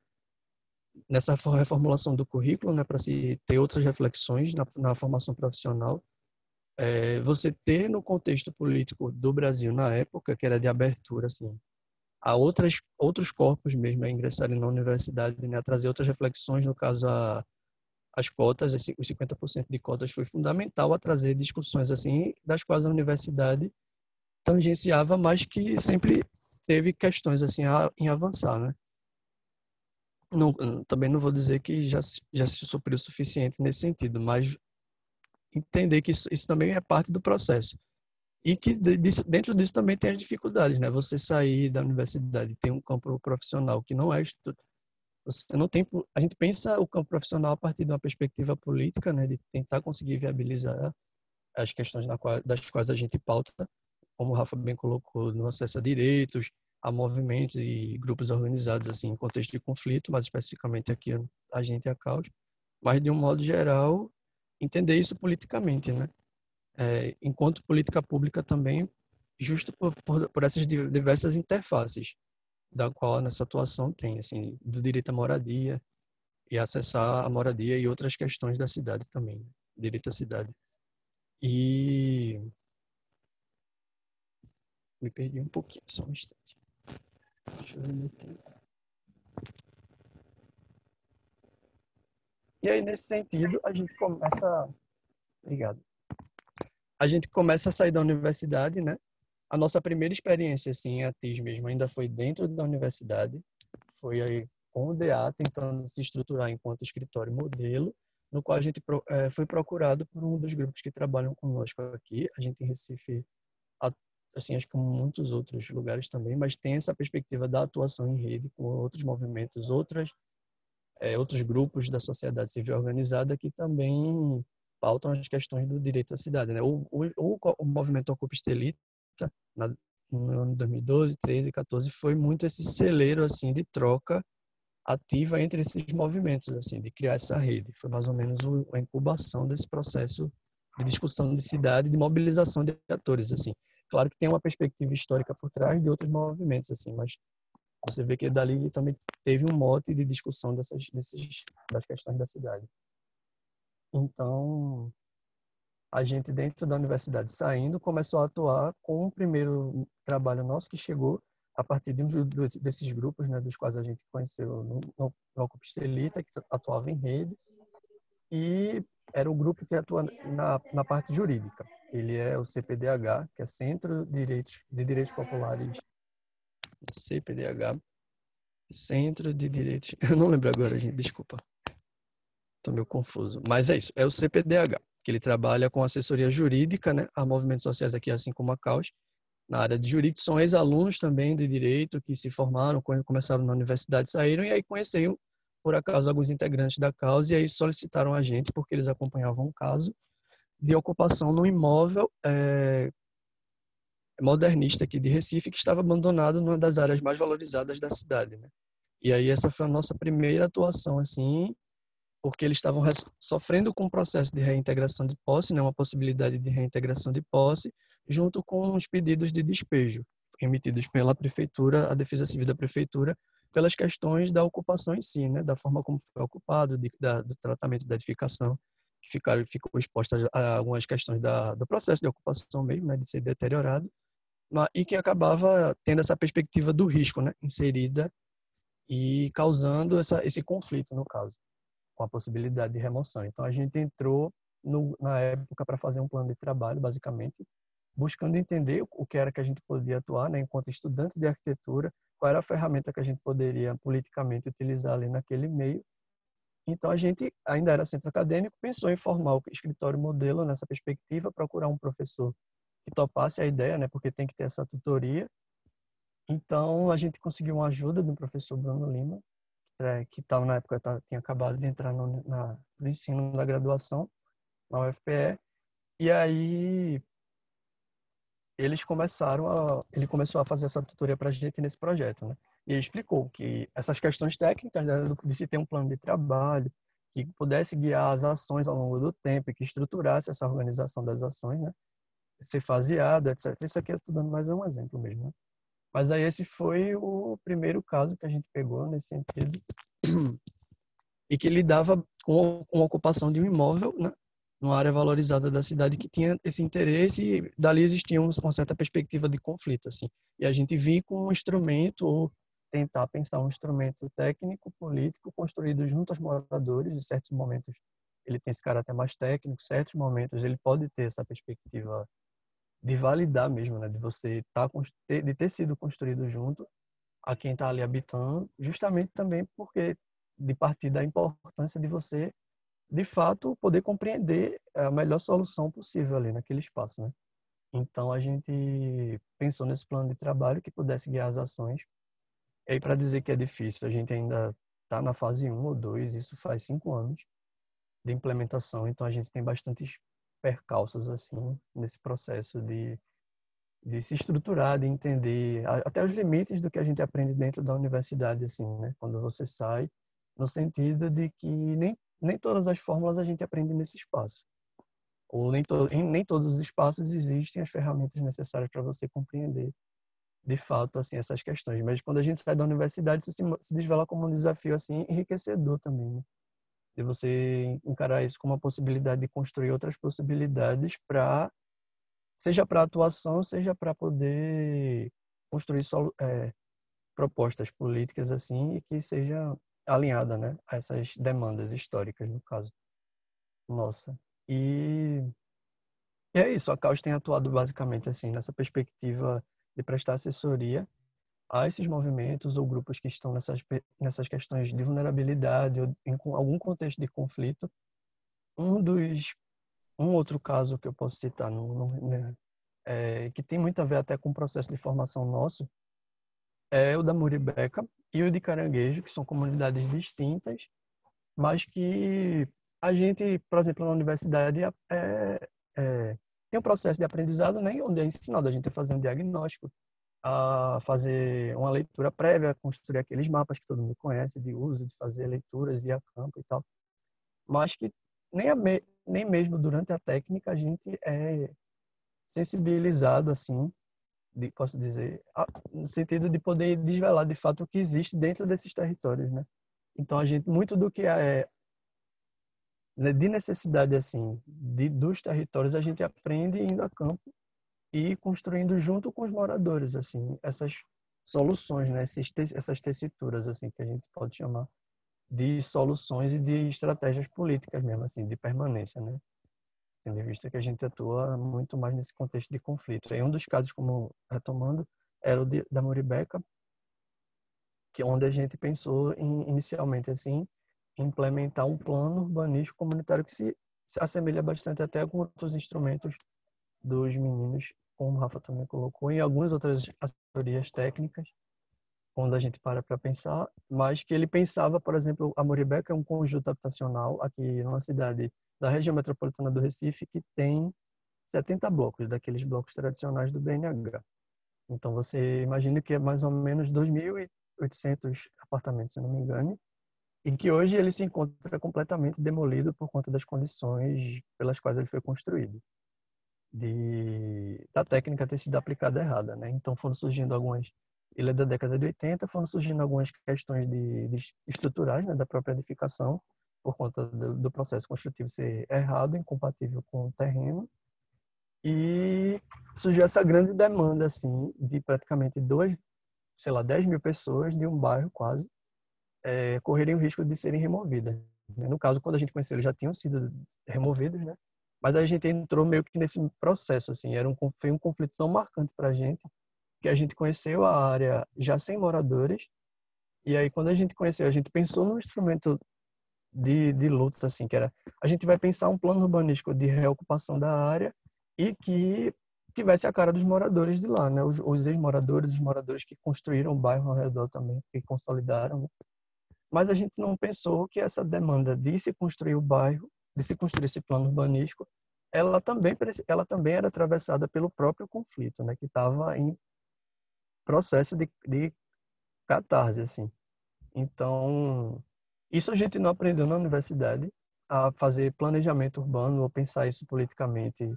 E: nessa reformulação do currículo, né, para se ter outras reflexões na formação profissional. Você ter no contexto político do Brasil na época, que era de abertura, assim, a outros corpos mesmo a ingressarem na universidade, né, a trazer outras reflexões, no caso as cotas, os 50% de cotas foi fundamental a trazer discussões assim, das quais a universidade tangenciava, mas que sempre teve questões assim em avançar, né? Não, também não vou dizer que já se supriu o suficiente nesse sentido, mas entender que isso também é parte do processo. E que dentro disso também tem as dificuldades, né? Você sair da universidade, tem um campo profissional que não é você não tem, a gente pensa o campo profissional a partir de uma perspectiva política, né, de tentar conseguir viabilizar as questões das quais a gente pauta, como o Rafa bem colocou, no acesso a direitos, a movimentos e grupos organizados assim em contexto de conflito, mas especificamente aqui a gente é a CAUS, mas de um modo geral entender isso politicamente, né? Enquanto política pública também, justo por essas diversas interfaces da qual nessa atuação tem, assim, do direito à moradia e acessar a moradia e outras questões da cidade também, né? Direito à cidade. E me perdi um pouquinho, só um instante. Deixa eu ver meu tempo. E aí, nesse sentido, a gente começa... Obrigado. A gente começa a sair da universidade, né? A nossa primeira experiência, assim, em ATIS mesmo, ainda foi dentro da universidade. Foi aí com o DA, tentando se estruturar enquanto escritório modelo, no qual a gente foi procurado por um dos grupos que trabalham conosco aqui. A gente em Recife, assim, acho que como muitos outros lugares também, mas tem essa perspectiva da atuação em rede com outros movimentos, outros grupos da sociedade civil organizada que também pautam as questões do direito à cidade, né? O movimento Ocupa Estelita, no ano 2012, 13, 14, foi muito esse celeiro assim de troca ativa entre esses movimentos, assim, de criar essa rede. Foi mais ou menos a incubação desse processo de discussão de cidade, de mobilização de atores, assim. Claro que tem uma perspectiva histórica por trás de outros movimentos, assim, mas você vê que dali também teve um mote de discussão das questões da cidade. Então, a gente dentro da universidade saindo começou a atuar com o primeiro trabalho nosso que chegou a partir desses grupos, né, dos quais a gente conheceu no Ocupa Estelita, que atuava em rede, e era o grupo que atua na parte jurídica. Ele é o CPDH, que é Centro de Direitos Populares, CPDH, Centro de Direitos. Eu não lembro agora, gente, desculpa. Estou meio confuso. Mas é isso, é o CPDH, que ele trabalha com assessoria jurídica, né, a movimentos sociais aqui, assim como a CAUS. Na área de jurídico, são ex-alunos também de direito que se formaram, começaram na universidade, saíram e aí conheceram, por acaso, alguns integrantes da CAUS e aí solicitaram a gente porque eles acompanhavam um caso de ocupação num imóvel modernista aqui de Recife que estava abandonado numa das áreas mais valorizadas da cidade, né? E aí essa foi a nossa primeira atuação, assim, porque eles estavam sofrendo com um processo de reintegração de posse, né, uma possibilidade de reintegração de posse, junto com os pedidos de despejo emitidos pela prefeitura, a Defesa Civil da prefeitura, pelas questões da ocupação em si, né, da forma como foi ocupado, do tratamento da edificação, que ficou exposta a algumas questões do processo de ocupação mesmo, né, de ser deteriorado, e que acabava tendo essa perspectiva do risco, né, inserida e causando esse conflito, no caso, com a possibilidade de remoção. Então, a gente entrou na época para fazer um plano de trabalho, basicamente, buscando entender o que era que a gente podia atuar, né, enquanto estudante de arquitetura, qual era a ferramenta que a gente poderia politicamente utilizar ali naquele meio. Então, a gente ainda era centro acadêmico, pensou em formar o escritório modelo nessa perspectiva, procurar um professor que topasse a ideia, né, porque tem que ter essa tutoria. Então, a gente conseguiu uma ajuda do professor Bruno Lima, que estava na época, tinha acabado de entrar no ensino da graduação, na UFPE, e aí ele começou a fazer essa tutoria para a gente nesse projeto, né? E ele explicou que essas questões técnicas, né, de se ter um plano de trabalho, que pudesse guiar as ações ao longo do tempo e que estruturasse essa organização das ações, né? Ser faseado, etc. Isso aqui eu estou dando mais um exemplo mesmo, né? Mas aí esse foi o primeiro caso que a gente pegou nesse sentido e que lidava com a ocupação de um imóvel, né, numa área valorizada da cidade que tinha esse interesse e dali existia uma certa perspectiva de conflito, assim. E a gente vinha com um instrumento ou tentar pensar um instrumento técnico, político, construído junto aos moradores. Em certos momentos ele tem esse caráter mais técnico, em certos momentos ele pode ter essa perspectiva de validar mesmo, né, de você de ter sido construído junto a quem está ali habitando, justamente também porque de partir da importância de você, de fato, poder compreender a melhor solução possível ali naquele espaço, né? Então a gente pensou nesse plano de trabalho que pudesse guiar as ações. E aí, para dizer que é difícil, a gente ainda está na fase 1 ou 2, isso faz 5 anos de implementação, então a gente tem bastantes percalços assim nesse processo de se estruturar, de entender até os limites do que a gente aprende dentro da universidade, assim, né? Quando você sai, no sentido de que nem todas as fórmulas a gente aprende nesse espaço. Ou em nem todos os espaços existem as ferramentas necessárias para você compreender, de fato, assim, essas questões. Mas quando a gente sai da universidade, isso se desvela como um desafio, assim, enriquecedor também, né? De você encarar isso como uma possibilidade de construir outras possibilidades seja para atuação, seja para poder construir propostas políticas assim e que seja alinhada, né, a essas demandas históricas, no caso. Nossa. E é isso, a CAUS tem atuado basicamente assim nessa perspectiva de prestar assessoria a esses movimentos ou grupos que estão nessas questões de vulnerabilidade ou em algum contexto de conflito. Um outro caso que eu posso citar né, que tem muito a ver até com o processo de formação nosso, é o da Muribeca e o de Caranguejo, que são comunidades distintas, mas que a gente, por exemplo, na universidade, tem um processo de aprendizado, né, onde é ensinado a gente a fazer um diagnóstico, a fazer uma leitura prévia, a construir aqueles mapas que todo mundo conhece de uso, de fazer leituras, ir a campo e tal, mas que nem mesmo durante a técnica a gente é sensibilizado assim posso dizer, no sentido de poder desvelar de fato o que existe dentro desses territórios, né? Então a gente muito do que é né, de necessidade assim dos territórios a gente aprende indo a campo e construindo junto com os moradores assim essas soluções, né? Essas tessituras assim que a gente pode chamar de soluções e de estratégias políticas mesmo assim de permanência, né? Tendo em vista que a gente atua muito mais nesse contexto de conflito. E um dos casos, como retomando, era o da Muribeca, que onde a gente pensou inicialmente assim, em implementar um plano urbanístico comunitário que se assemelha bastante até com outros instrumentos dos meninos, como o Rafa também colocou, em algumas outras assessorias técnicas, quando a gente para pensar, mas que ele pensava, por exemplo, a Moribeca é um conjunto habitacional aqui numa cidade da região metropolitana do Recife que tem 70 blocos, daqueles blocos tradicionais do BNH. Então, você imagina que é mais ou menos 2.800 apartamentos, se não me engano, e que hoje ele se encontra completamente demolido por conta das condições pelas quais ele foi construído, da técnica ter sido aplicada errada, né? Então, foram surgindo algumas, ele é da década de 80, foram surgindo algumas questões de estruturais, né, da própria edificação, por conta do processo construtivo ser errado, incompatível com o terreno, e surgiu essa grande demanda, assim, de praticamente 10 mil pessoas de um bairro quase, correrem o risco de serem removidas. No caso, quando a gente conheceu, eles já tinham sido removidos, né? Mas a gente entrou meio que nesse processo, assim, foi um conflito tão marcante para a gente, que a gente conheceu a área já sem moradores, e aí quando a gente conheceu, a gente pensou num instrumento de luta, assim, que era, a gente vai pensar um plano urbanístico de reocupação da área e que tivesse a cara dos moradores de lá, né? Os ex-moradores, os moradores que construíram o bairro ao redor também, que consolidaram, né? Mas a gente não pensou que essa demanda de se construir o bairro, de se construir esse plano urbanístico, ela também era atravessada pelo próprio conflito, né? Que estava em processo de catarse, assim. Então, isso a gente não aprendeu na universidade, a fazer planejamento urbano ou pensar isso politicamente,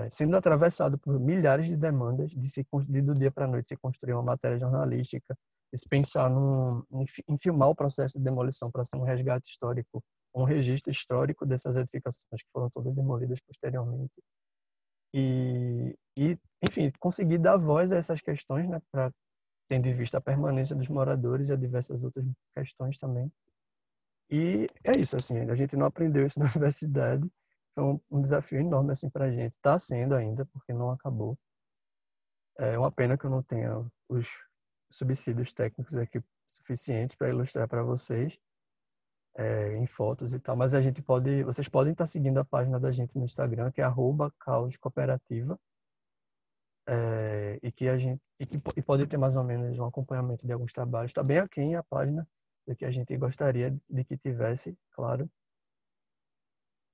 E: sendo atravessado por milhares de demandas de do dia para a noite se construir uma matéria jornalística, de se pensar em filmar o processo de demolição para ser um resgate histórico, um registro histórico dessas edificações que foram todas demolidas posteriormente. Enfim, conseguir dar voz a essas questões, né, para tendo em vista a permanência dos moradores e a diversas outras questões também. E é isso, assim, a gente não aprendeu isso na universidade. Foi um desafio enorme, assim, para a gente. Está sendo ainda, porque não acabou. É uma pena que eu não tenha os subsídios técnicos aqui suficientes para ilustrar para vocês, em fotos e tal. Mas vocês podem estar seguindo a página da gente no Instagram, que é @causcooperativa, e que a gente e pode ter mais ou menos um acompanhamento de alguns trabalhos. Está bem aqui a página do que a gente gostaria de que tivesse, claro.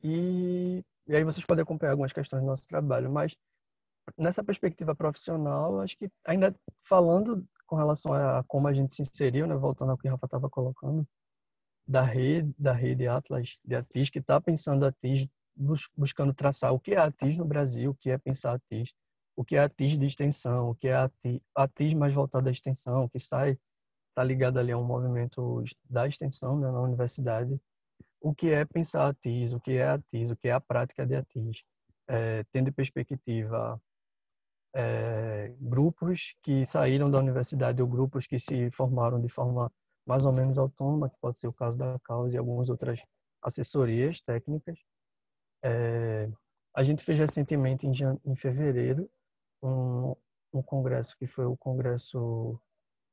E: E aí vocês podem acompanhar algumas questões do nosso trabalho, mas nessa perspectiva profissional, acho que ainda falando com relação a como a gente se inseriu, né, voltando ao que o Rafa estava colocando, da rede Atlas de ATIS, que está pensando ATIS, buscando traçar o que é ATIS no Brasil, o que é pensar ATIS, o que é ATIS de extensão, o que é ATIS mais voltado à extensão, que está ligado ali a um movimento da extensão, né, na universidade, o que é pensar ATIS, o que é ATIS, o que é a prática de ATIS, tendo em perspectiva grupos que saíram da universidade ou grupos que se formaram de forma mais ou menos autônoma, que pode ser o caso da Causa e algumas outras assessorias técnicas. A gente fez recentemente, em fevereiro, um congresso que foi o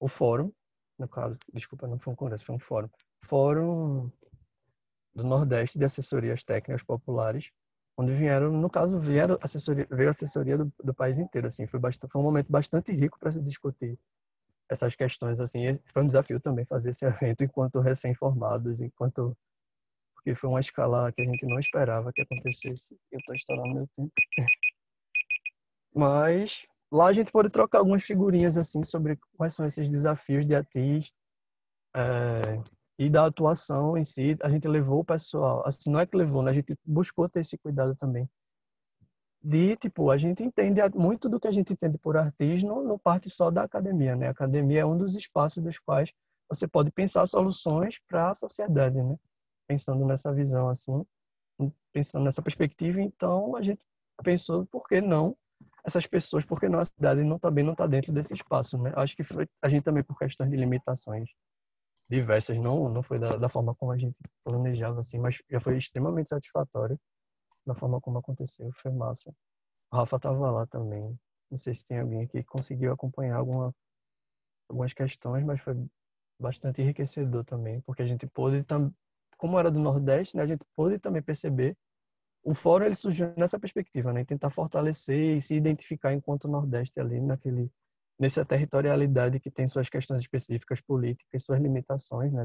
E: Fórum, no caso, desculpa, não foi um congresso, foi um fórum. Fórum do Nordeste de Assessorias Técnicas Populares, onde veio assessoria do país inteiro, assim, foi um momento bastante rico para se discutir essas questões, assim, e foi um desafio também fazer esse evento enquanto recém-formados, porque foi uma escala que a gente não esperava que acontecesse. Eu estou estourando meu tempo. Mas lá a gente pode trocar algumas figurinhas, assim, sobre quais são esses desafios de ATIS, e da atuação em si. A gente levou o pessoal, assim, não é que levou, né? A gente buscou ter esse cuidado também. Tipo, a gente entende muito do que a gente entende por ATIS não parte só da academia, né? A academia é um dos espaços dos quais você pode pensar soluções para a sociedade, né? Pensando nessa visão, assim, pensando nessa perspectiva, então a gente pensou, por que não essas pessoas, por que não a cidade também não está dentro desse espaço, né? Acho que foi a gente também por questões de limitações diversas, não foi da forma como a gente planejava, assim, mas já foi extremamente satisfatório da forma como aconteceu, foi massa. O Rafa estava lá também, não sei se tem alguém aqui que conseguiu acompanhar algumas questões, mas foi bastante enriquecedor também, porque a gente pôde, como era do Nordeste, né, a gente pôde também perceber, o fórum ele surgiu nessa perspectiva, né, tentar fortalecer e se identificar enquanto Nordeste ali nessa territorialidade que tem suas questões específicas políticas, suas limitações, né,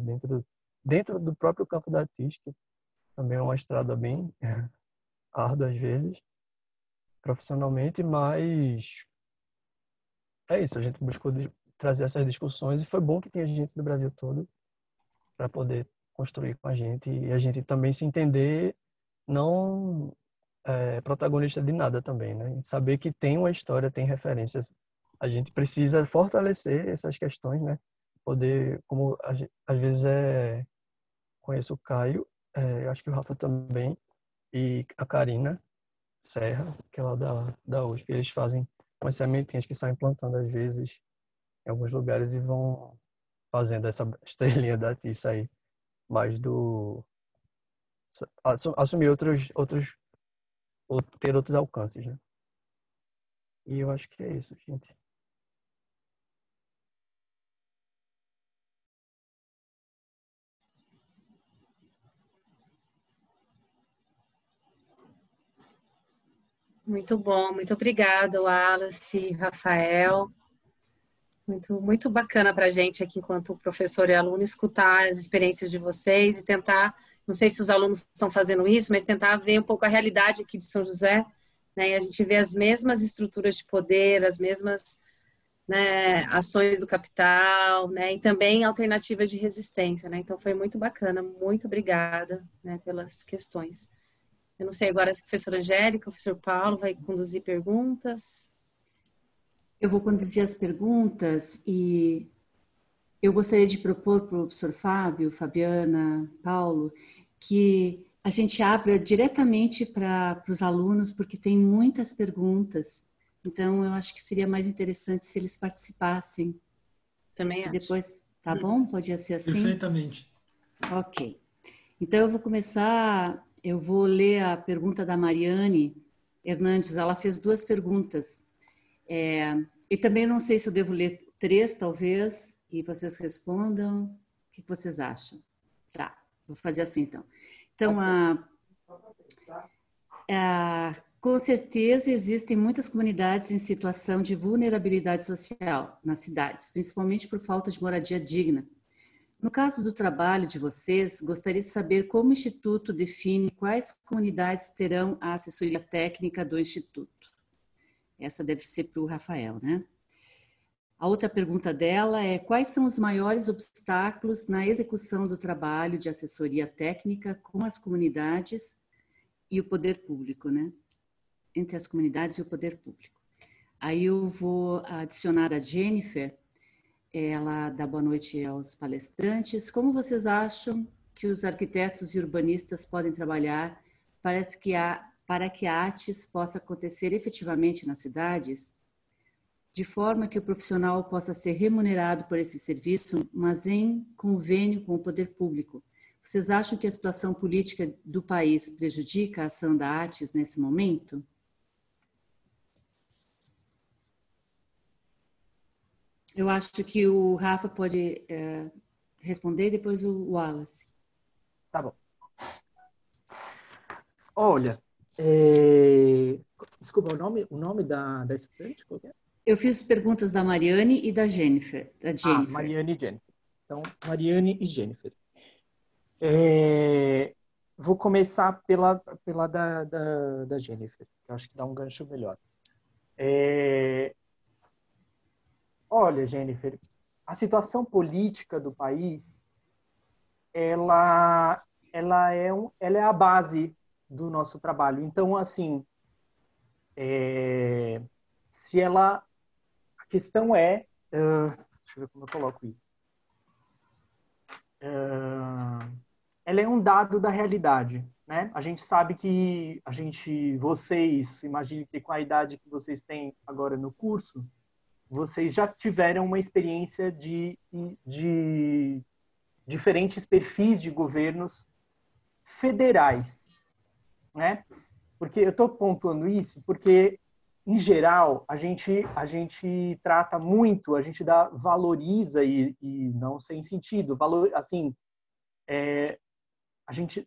E: dentro do próprio campo da TIS, que também é uma estrada bem árdua às vezes, profissionalmente, mas é isso, a gente buscou trazer essas discussões e foi bom que tinha gente do Brasil todo para poder construir com a gente e a gente também se entender não protagonista de nada também, né? E saber que tem uma história, tem referências. A gente precisa fortalecer essas questões, né? Poder, como às vezes conheço o Caio, eu acho que o Rafa também, e a Karina Serra, que é lá da USP, eles fazem umas sementinhas que saem plantando às vezes em alguns lugares e vão fazendo essa estrelinha da Tissa aí, mais assumir ou ter outros alcances, né? E eu acho que é isso, gente.
B: Muito bom, muito obrigada, Wallace, Rafael. Muito, muito bacana para a gente aqui, enquanto professor e aluno, escutar as experiências de vocês e tentar, não sei se os alunos estão fazendo isso, mas tentar ver um pouco a realidade aqui de São José, né? E a gente vê as mesmas estruturas de poder, as mesmas, né, ações do capital, né? E também alternativas de resistência, né? Então foi muito bacana, muito obrigada, né, pelas questões. Eu não sei agora se a professora Angélica, o professor Paulo vai conduzir perguntas.
F: Eu vou conduzir as perguntas e eu gostaria de propor para o professor Fábio, Fabiana, Paulo, que a gente abra diretamente para os alunos, porque tem muitas perguntas. Então, eu acho que seria mais interessante se eles participassem.
B: Também acho.
F: E depois, tá bom? Podia ser assim?
G: Perfeitamente.
F: Ok. Então, eu vou começar, eu vou ler a pergunta da Mariane Hernandes. Ela fez 2 perguntas. E também não sei se eu devo ler 3, talvez, e vocês respondam. O que vocês acham? Tá, vou fazer assim, então. Então, com certeza existem muitas comunidades em situação de vulnerabilidade social nas cidades, principalmente por falta de moradia digna. No caso do trabalho de vocês, gostaria de saber como o Instituto define quais comunidades terão a assessoria técnica do Instituto. Essa deve ser para o Rafael, né? A outra pergunta dela é: quais são os maiores obstáculos na execução do trabalho de assessoria técnica com as comunidades e o poder público, né? Entre as comunidades e o poder público. Aí eu vou adicionar a Jennifer, ela dá boa noite aos palestrantes. Como vocês acham que os arquitetos e urbanistas podem trabalhar para que a ATES possa acontecer efetivamente nas cidades, de forma que o profissional possa ser remunerado por esse serviço, mas em convênio com o poder público? Vocês acham que a situação política do país prejudica a ação da ATES nesse momento? Eu acho que o Rafa pode responder e depois o Wallace.
C: Tá bom. Olha, desculpa, o nome da estudante? Qual que é?
F: Eu fiz perguntas da Mariane e da Jennifer.
C: Mariane e Jennifer. Então, Mariane e Jennifer. Vou começar pela da Jennifer, que eu acho que dá um gancho melhor. Olha, Jennifer, a situação política do país, ela é a base do nosso trabalho. Então, assim, a questão é, deixa eu ver como eu coloco isso. Ela é um dado da realidade, né? A gente sabe que vocês, imagino que com a idade que vocês têm agora no curso, vocês já tiveram uma experiência de diferentes perfis de governos federais, né? Porque eu estou pontuando isso porque em geral, a gente trata muito, a gente valoriza e não sem sentido, assim,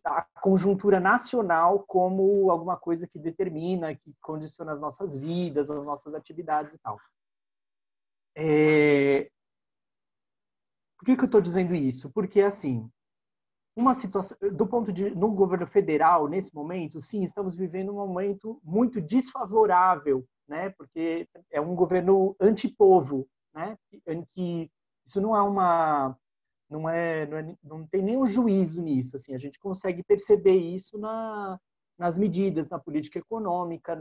C: a conjuntura nacional como alguma coisa que determina, que condiciona as nossas vidas, as nossas atividades e tal. Por que eu estou dizendo isso? Porque, assim, uma situação, no governo federal, nesse momento, sim, estamos vivendo um momento muito desfavorável, né? Porque é um governo antipovo, né? Em que isso não tem nenhum juízo nisso, assim, a gente consegue perceber isso nas medidas, na política econômica,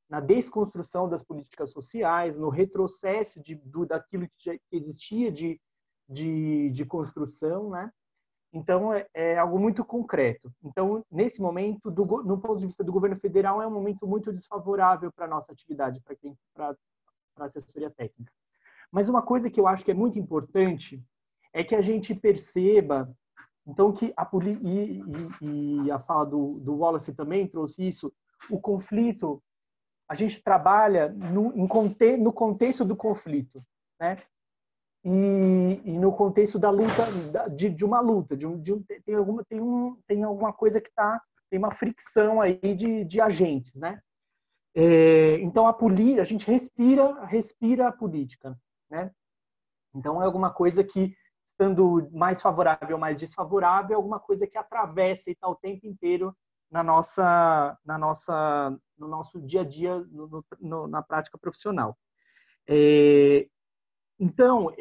C: na desconstrução das políticas sociais, no retrocesso daquilo que existia de construção, né? Então, é algo muito concreto. Então, nesse momento, no ponto de vista do governo federal, é um momento muito desfavorável para a nossa atividade, para a assessoria técnica. Mas uma coisa que eu acho que é muito importante é que a gente perceba, então, que e a fala do Wallace também trouxe isso, o conflito, a gente trabalha no contexto do conflito, né? E no contexto da luta, de uma luta, tem alguma coisa que tem uma fricção aí de agentes, né? Então a gente respira a política, né? Então é alguma coisa que, estando mais favorável ou mais desfavorável, é alguma coisa que atravessa e está o tempo inteiro no nosso dia a dia, na prática profissional. Então,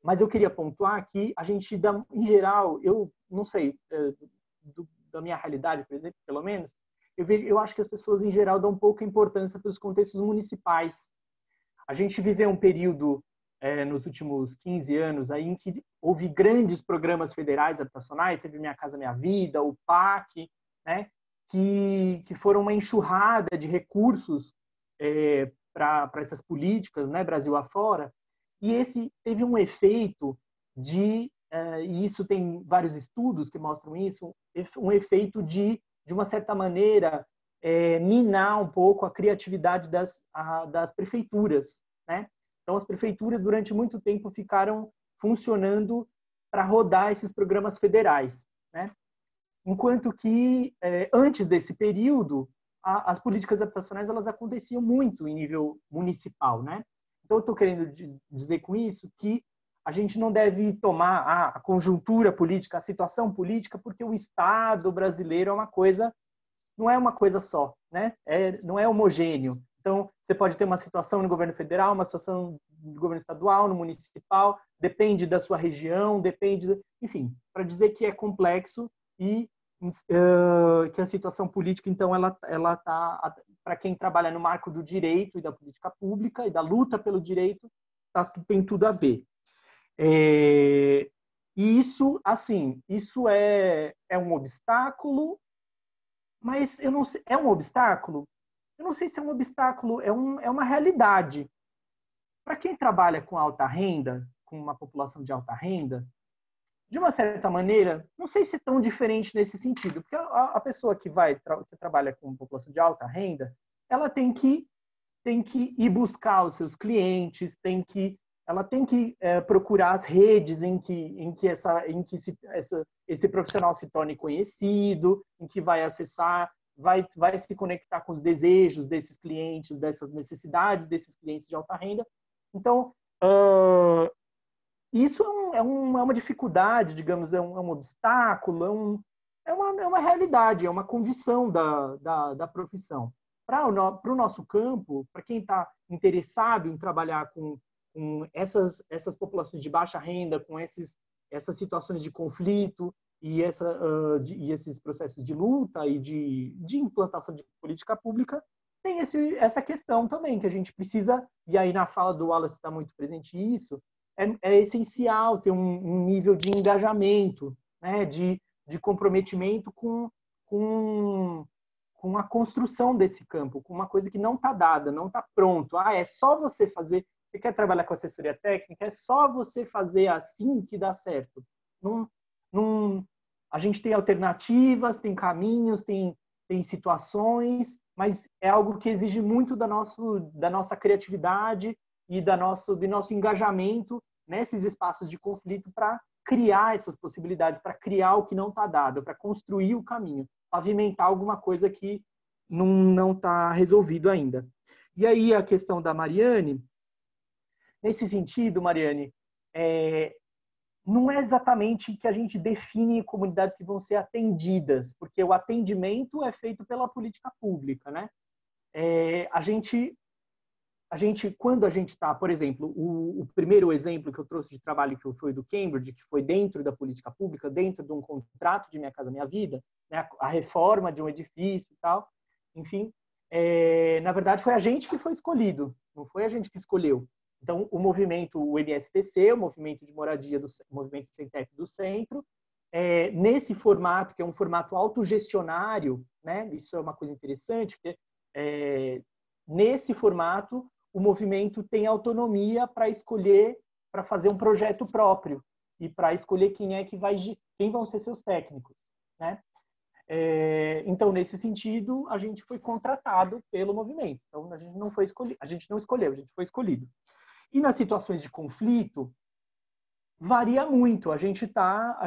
C: mas eu queria pontuar que a gente, em geral, eu não sei, da minha realidade, por exemplo, pelo menos, eu acho que as pessoas, em geral, dão pouca importância para os contextos municipais. A gente viveu um período, nos últimos 15 anos, aí, em que houve grandes programas federais habitacionais, teve Minha Casa Minha Vida, o PAC, né, que foram uma enxurrada de recursos para essas políticas, né, Brasil afora. E esse teve um efeito e isso tem vários estudos que mostram isso, um efeito de uma certa maneira, minar um pouco a criatividade das prefeituras, né? Então, as prefeituras, durante muito tempo, ficaram funcionando para rodar esses programas federais, né? Enquanto que, antes desse período, as políticas habitacionais elas aconteciam muito em nível municipal, né? Então, eu estou querendo dizer com isso que a gente não deve tomar a conjuntura política, a situação política, porque o Estado brasileiro não é uma coisa só, né? Não é homogêneo. Então, você pode ter uma situação no governo federal, uma situação no governo estadual, no municipal, depende da sua região, enfim, para dizer que é complexo e que a situação política, então, ela está, para quem trabalha no marco do direito e da política pública e da luta pelo direito, tem tudo a ver. E isso, assim, isso é um obstáculo, mas eu não sei, é um obstáculo? Eu não sei se é um obstáculo, é uma realidade. Para quem trabalha com alta renda, com uma população de alta renda, de uma certa maneira, não sei se é tão diferente nesse sentido, porque a pessoa que trabalha com população de alta renda, ela tem que ir buscar os seus clientes, ela tem que procurar as redes em que esse profissional se torne conhecido, em que vai acessar, vai se conectar com os desejos desses clientes, dessas necessidades desses clientes de alta renda. Então, isso é uma dificuldade, digamos, é um obstáculo, é uma realidade, é uma condição da profissão. Para o nosso campo, para quem está interessado em trabalhar com essas populações de baixa renda, com essas situações de conflito e esses processos de luta e de implantação de política pública, tem essa questão também, que a gente precisa, e aí na fala do Wallace está muito presente isso, é essencial ter um nível de engajamento, né, de comprometimento com a construção desse campo, com uma coisa que não está dada, não está pronto. É só você fazer. Você quer trabalhar com assessoria técnica? É só você fazer assim que dá certo. A gente tem alternativas, tem caminhos, tem situações, mas é algo que exige muito da nossa criatividade e do nosso engajamento nesses espaços de conflito para criar essas possibilidades, para criar o que não está dado, para construir o caminho, pavimentar alguma coisa que não está resolvido ainda. E aí a questão da Mariane, nesse sentido, Mariane, não é exatamente que a gente define comunidades que vão ser atendidas, porque o atendimento é feito pela política pública, né? Quando a gente está, por exemplo, o primeiro exemplo que eu trouxe de trabalho que foi do Cambridge, que foi dentro da política pública, dentro de um contrato de Minha Casa Minha Vida, né? A reforma de um edifício e tal, enfim, na verdade foi a gente que foi escolhido, não foi a gente que escolheu. Então, o movimento, o MSTC, o Movimento de Moradia, Movimento Sem Teto do Centro, nesse formato, que é um formato autogestionário, né? Isso é uma coisa interessante, porque nesse formato, o movimento tem autonomia para escolher, para fazer um projeto próprio e para escolher quem vão ser seus técnicos, né? Então, nesse sentido, a gente foi contratado pelo movimento. Então, a gente não escolheu, a gente foi escolhido. E nas situações de conflito, varia muito. A gente tá,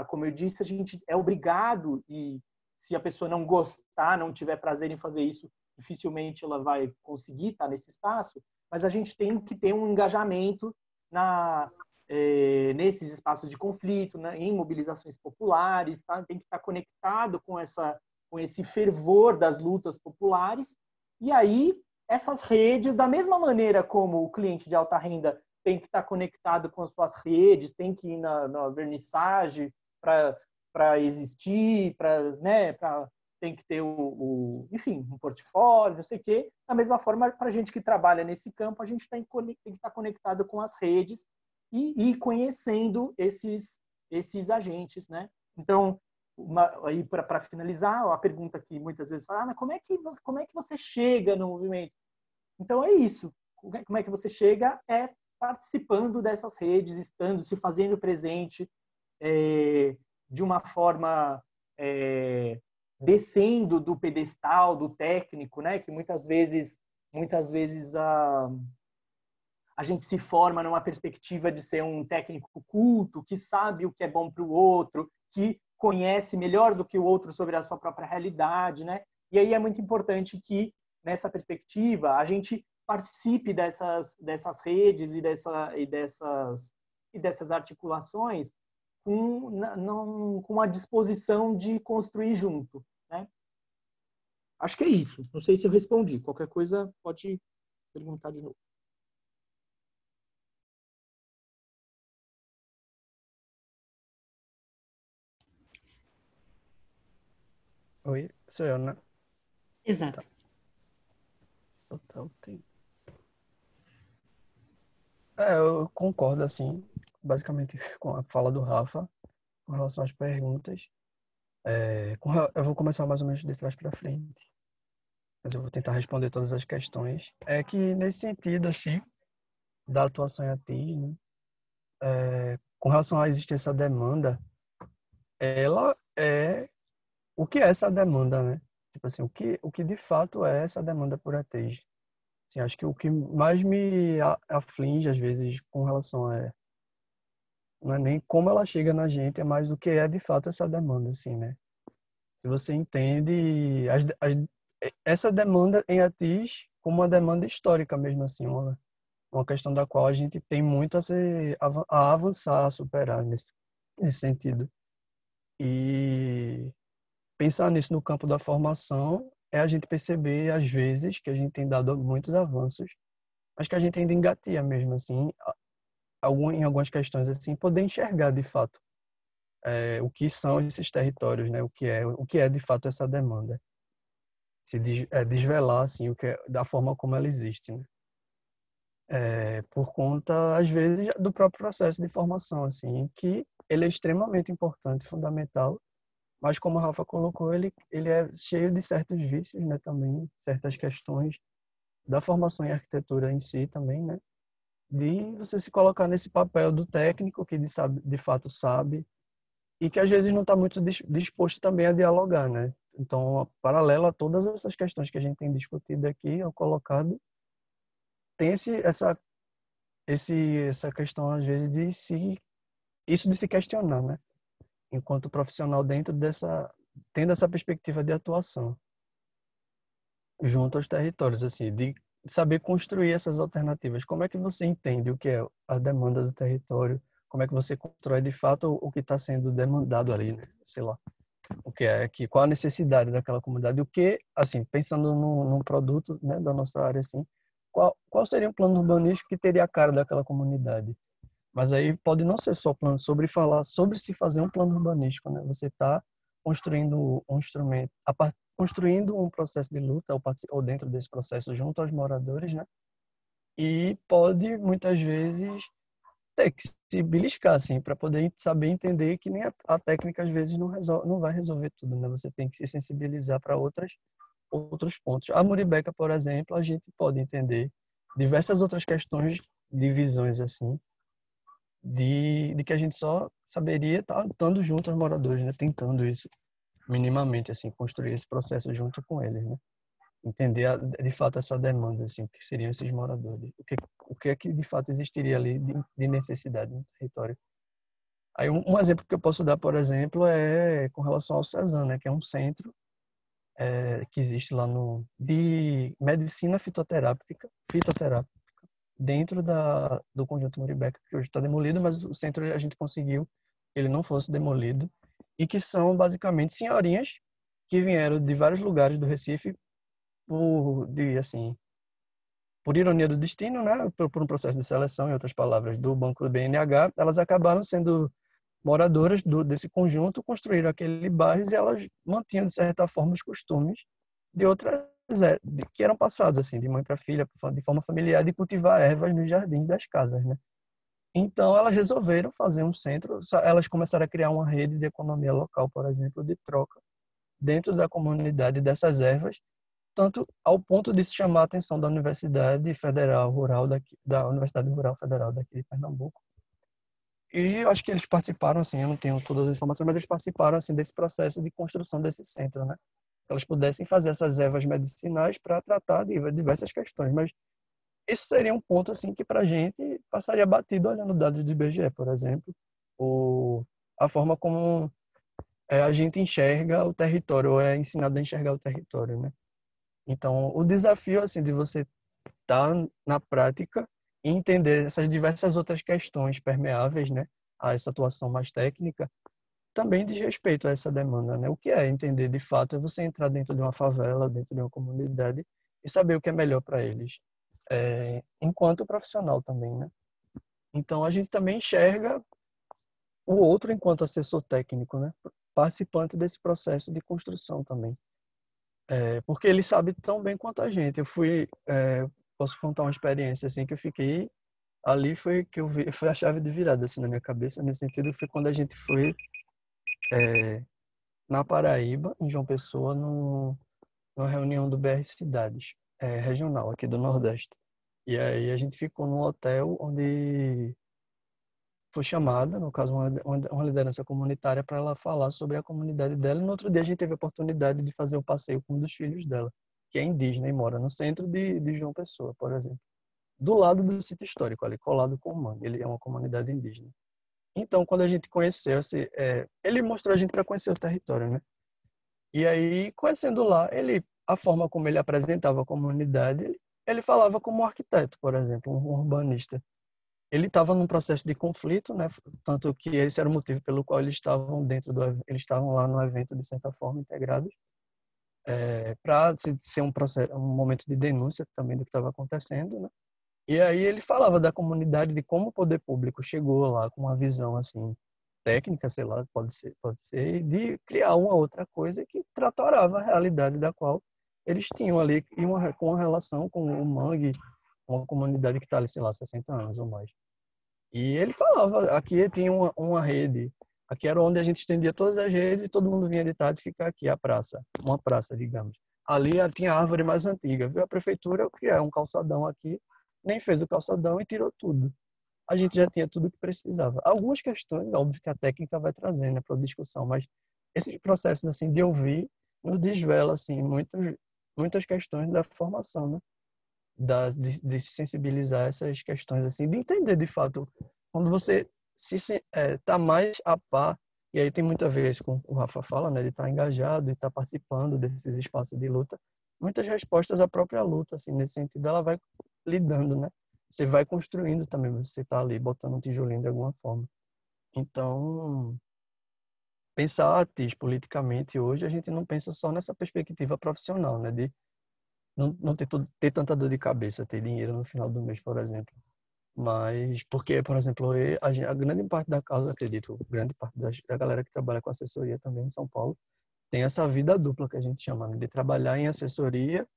C: como eu disse, a gente é obrigado, e se a pessoa não gostar, não tiver prazer em fazer isso, dificilmente ela vai conseguir estar nesse espaço, mas a gente tem que ter um engajamento nesses espaços de conflito, né, em mobilizações populares, tá? Tem que estar conectado com esse fervor das lutas populares, e aí essas redes, da mesma maneira como o cliente de alta renda tem que estar conectado com as suas redes, tem que ir na vernissage para existir, né, tem que ter enfim, um portfólio, não sei o quê. Da mesma forma, para a gente que trabalha nesse campo, a gente tem que estar conectado com as redes e ir conhecendo esses agentes, né? Então, aí para finalizar, a pergunta que muitas vezes fala, mas como é que você chega no movimento? Então é isso. Como é que você chega? Participando dessas redes, se fazendo presente de uma forma descendo do pedestal do técnico, né? Que muitas vezes a gente se forma numa perspectiva de ser um técnico culto, que sabe o que é bom para o outro, que conhece melhor do que o outro sobre a sua própria realidade, né? E aí é muito importante que, nessa perspectiva, a gente participe dessas redes e dessas articulações com a disposição de construir junto, né? Acho que é isso. Não sei se eu respondi. Qualquer coisa pode perguntar de novo.
E: Oi, sou eu, né?
F: Exato.
E: Total tempo. Eu concordo, assim, basicamente com a fala do Rafa, com relação às perguntas. Eu vou começar mais ou menos de trás para frente, mas eu vou tentar responder todas as questões. É que, nesse sentido, assim, da atuação em ATIS, né, com relação à existência da demanda, ela é o que é essa demanda, né? Tipo assim, o que de fato é essa demanda por ATIs? Assim, acho que o que mais me aflige, às vezes, com relação não é nem como ela chega na gente, é mais o que é de fato essa demanda, assim, né? Se você entende essa demanda em ATIs como uma demanda histórica mesmo, assim, uma questão da qual a gente tem muito a avançar, a superar nesse sentido. E pensar nisso no campo da formação é a gente perceber, às vezes, que a gente tem dado muitos avanços, mas que a gente ainda engatia mesmo, assim, em algumas questões, assim, poder enxergar, de fato, o que são esses territórios, né? O que é de fato essa demanda. Desvelar, assim, da forma como ela existe, né? Por conta, às vezes, do próprio processo de formação, assim, que ele é extremamente importante, fundamental, mas como a Rafa colocou, ele é cheio de certos vícios, né, também, certas questões da formação em arquitetura em si também, né, de você se colocar nesse papel do técnico que de fato sabe e que às vezes não está muito disposto também a dialogar, né. Então, paralelo a todas essas questões que a gente tem discutido aqui, ou colocado, tem essa questão, às vezes, de se questionar, né? Enquanto profissional tendo essa perspectiva de atuação junto aos territórios, assim, de saber construir essas alternativas. Como é que você entende o que é a demanda do território? Como é que você constrói de fato o que está sendo demandado ali, né? Sei lá, o que é aqui, qual a necessidade daquela comunidade, o que, assim, pensando num produto, né, da nossa área, assim, qual seria um plano urbanístico que teria a cara daquela comunidade? Mas aí pode não ser só plano sobre se fazer um plano urbanístico, né? Você está construindo um instrumento, construindo um processo de luta ou dentro desse processo junto aos moradores, né? E pode muitas vezes ter que se beliscar assim para poder saber entender que nem a técnica às vezes não vai resolver tudo, né? Você tem que se sensibilizar para outros pontos. A Muribeca, por exemplo, a gente pode entender diversas outras questões de visões assim de que a gente só saberia estar estando junto aos moradores, né? Tentando isso minimamente, assim, construir esse processo junto com eles, né? Entender de fato essa demanda, assim, o que seriam esses moradores, o que é que de fato existiria ali de necessidade no território. Aí um exemplo que eu posso dar, por exemplo, é com relação ao CESAM, né? Que é um centro que existe lá de medicina fitoterápica dentro do Conjunto Muribeca, que hoje está demolido, mas o centro a gente conseguiu que ele não fosse demolido, e que são basicamente senhorinhas que vieram de vários lugares do Recife por ironia do destino, né, por um processo de seleção, em outras palavras, do Banco do BNH, elas acabaram sendo moradoras desse conjunto, construíram aquele bairro e elas mantinham, de certa forma, os costumes de outras que eram passados assim de mãe para filha de forma familiar, de cultivar ervas nos jardins das casas, né? Então elas resolveram fazer um centro, elas começaram a criar uma rede de economia local, por exemplo, de troca dentro da comunidade dessas ervas, tanto ao ponto de se chamar a atenção da Universidade Federal Rural da Universidade Rural Federal daqui de Pernambuco. E eu acho que eles participaram, assim, eu não tenho todas as informações, mas eles participaram assim desse processo de construção desse centro, né? Elas pudessem fazer essas ervas medicinais para tratar de diversas questões. Mas isso seria um ponto assim que para a gente passaria batido olhando dados do IBGE, por exemplo, ou a forma como a gente enxerga o território, ou é ensinado a enxergar o território, né? Então, o desafio assim de você estar na prática e entender essas diversas outras questões permeáveis, né, a essa atuação mais técnica, também diz respeito a essa demanda, né? O que é entender de fato é você entrar dentro de uma favela, dentro de uma comunidade e saber o que é melhor para eles, enquanto profissional também, né? Então a gente também enxerga o outro enquanto assessor técnico, né? Participante desse processo de construção também, porque ele sabe tão bem quanto a gente. Posso contar uma experiência assim que eu fiquei ali foi que foi a chave de virada assim na minha cabeça nesse sentido foi quando a gente foi na Paraíba, em João Pessoa, numa reunião do BR Cidades, regional aqui do Nordeste. E aí a gente ficou num hotel onde foi chamada, no caso, uma liderança comunitária para ela falar sobre a comunidade dela. E no outro dia a gente teve a oportunidade de fazer o passeio com um dos filhos dela, que é indígena e mora no centro de João Pessoa, por exemplo. Do lado do sítio histórico, ali, colado com o Mangue. Ele é uma comunidade indígena. Então, quando a gente conheceu, ele mostrou a gente para conhecer o território, né? E aí, conhecendo lá, a forma como ele apresentava a comunidade, ele falava como um arquiteto, por exemplo, um urbanista. Ele estava num processo de conflito, né? Tanto que esse era o motivo pelo qual eles estavam eles estavam lá no evento de certa forma integrados, para ser um momento de denúncia também do que estava acontecendo, né? E aí ele falava da comunidade, de como o poder público chegou lá com uma visão assim técnica, sei lá, pode ser, de criar uma outra coisa que tratorava a realidade da qual eles tinham ali com uma relação com o Mangue, uma comunidade que está ali, sei lá, 60 anos ou mais. E ele falava, aqui tinha uma rede, aqui era onde a gente estendia todas as redes e todo mundo vinha de tarde ficar aqui, uma praça, digamos. Ali tinha a árvore mais antiga, viu? A prefeitura criou um calçadão aqui, nem fez o calçadão e tirou tudo. A gente já tinha tudo o que precisava. Algumas questões, óbvio que a técnica vai trazendo para a discussão, mas esses processos assim de ouvir nos desvela assim muitas questões da formação, né? De se sensibilizar essas questões assim, de entender de fato quando você tá mais a par, e aí tem muito a ver com o que o Rafa fala, né? De estar engajado e estar participando desses espaços de luta, muitas respostas à própria luta, assim, nesse sentido, ela vai lidando, né? Você vai construindo também, você tá ali botando um tijolinho de alguma forma. Então, pensar ATIS politicamente hoje, a gente não pensa só nessa perspectiva profissional, né? De não ter tanta dor de cabeça, ter dinheiro no final do mês, por exemplo. Mas, porque, por exemplo, a grande parte da causa, acredito, grande parte da galera que trabalha com assessoria também em São Paulo, tem essa vida dupla que a gente chama, né? De trabalhar em assessoria,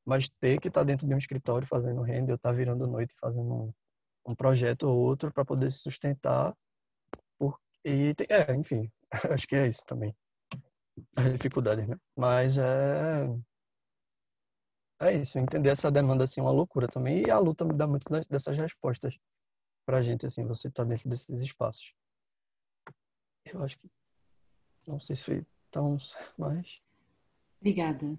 E: mas ter que estar dentro de um escritório fazendo renda, ou estar virando noite fazendo um projeto ou outro para poder se sustentar. Enfim, acho que é isso também. As dificuldades, né? Mas é isso, entender essa demanda assim é uma loucura também. E a luta me dá muito dessas respostas pra gente, assim, você tá dentro desses espaços. Eu acho que, não sei se foi tão, mas...
F: Obrigada.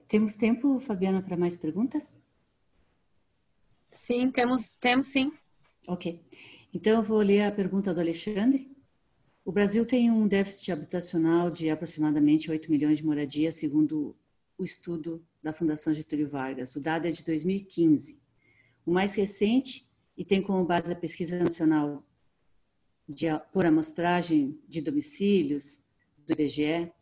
F: Temos tempo, Fabiana, para mais perguntas?
B: Sim, temos sim.
F: Ok. Então, eu vou ler a pergunta do Alexandre. O Brasil tem um déficit habitacional de aproximadamente 8 milhões de moradias, segundo o estudo da Fundação Getúlio Vargas. O dado é de 2015. O mais recente, e tem como base a Pesquisa Nacional por Amostragem de Domicílios do IBGE.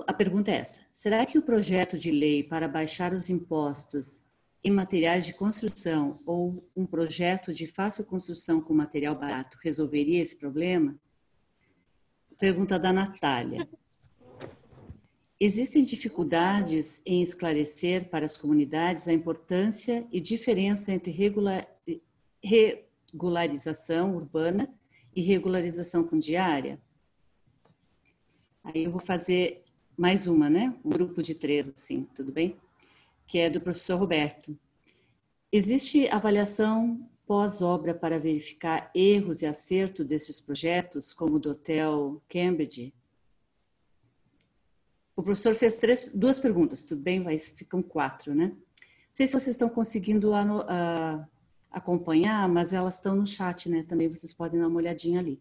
F: A pergunta é essa: será que o projeto de lei para baixar os impostos em materiais de construção ou um projeto de fácil construção com material barato resolveria esse problema? Pergunta da Natália. Existem dificuldades em esclarecer para as comunidades a importância e diferença entre regularização urbana e regularização fundiária? Aí eu vou fazer mais uma, né? Um grupo de 3, assim, tudo bem? Que é do professor Roberto. Existe avaliação pós-obra para verificar erros e acerto desses projetos, como o do Hotel Cambridge? O professor fez 2 perguntas, tudo bem? Mas ficam 4, né? Não sei se vocês estão conseguindo acompanhar, mas elas estão no chat, né? Também vocês podem dar uma olhadinha ali.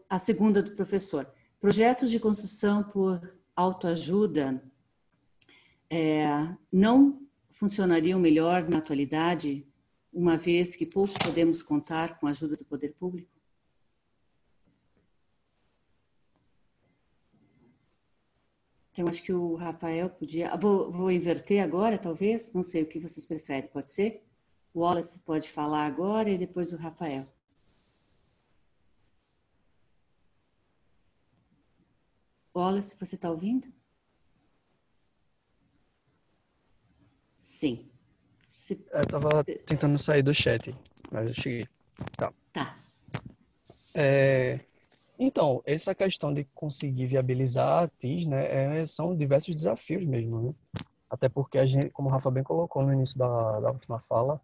F: A segunda do professor. Projetos de construção por autoajuda não funcionariam melhor na atualidade, uma vez que pouco podemos contar com a ajuda do poder público? Então, acho que o Rafael podia... Vou inverter agora, talvez? Não sei o que vocês preferem, pode ser? O Wallace pode falar agora e depois o Rafael. Wallace, você está ouvindo? Sim.
E: Eu estava tentando sair do chat, mas eu cheguei.
F: Tá.
E: Então, essa questão de conseguir viabilizar a ATIS, né, são diversos desafios mesmo, né? Até porque a gente, como o Rafa bem colocou no início da última fala,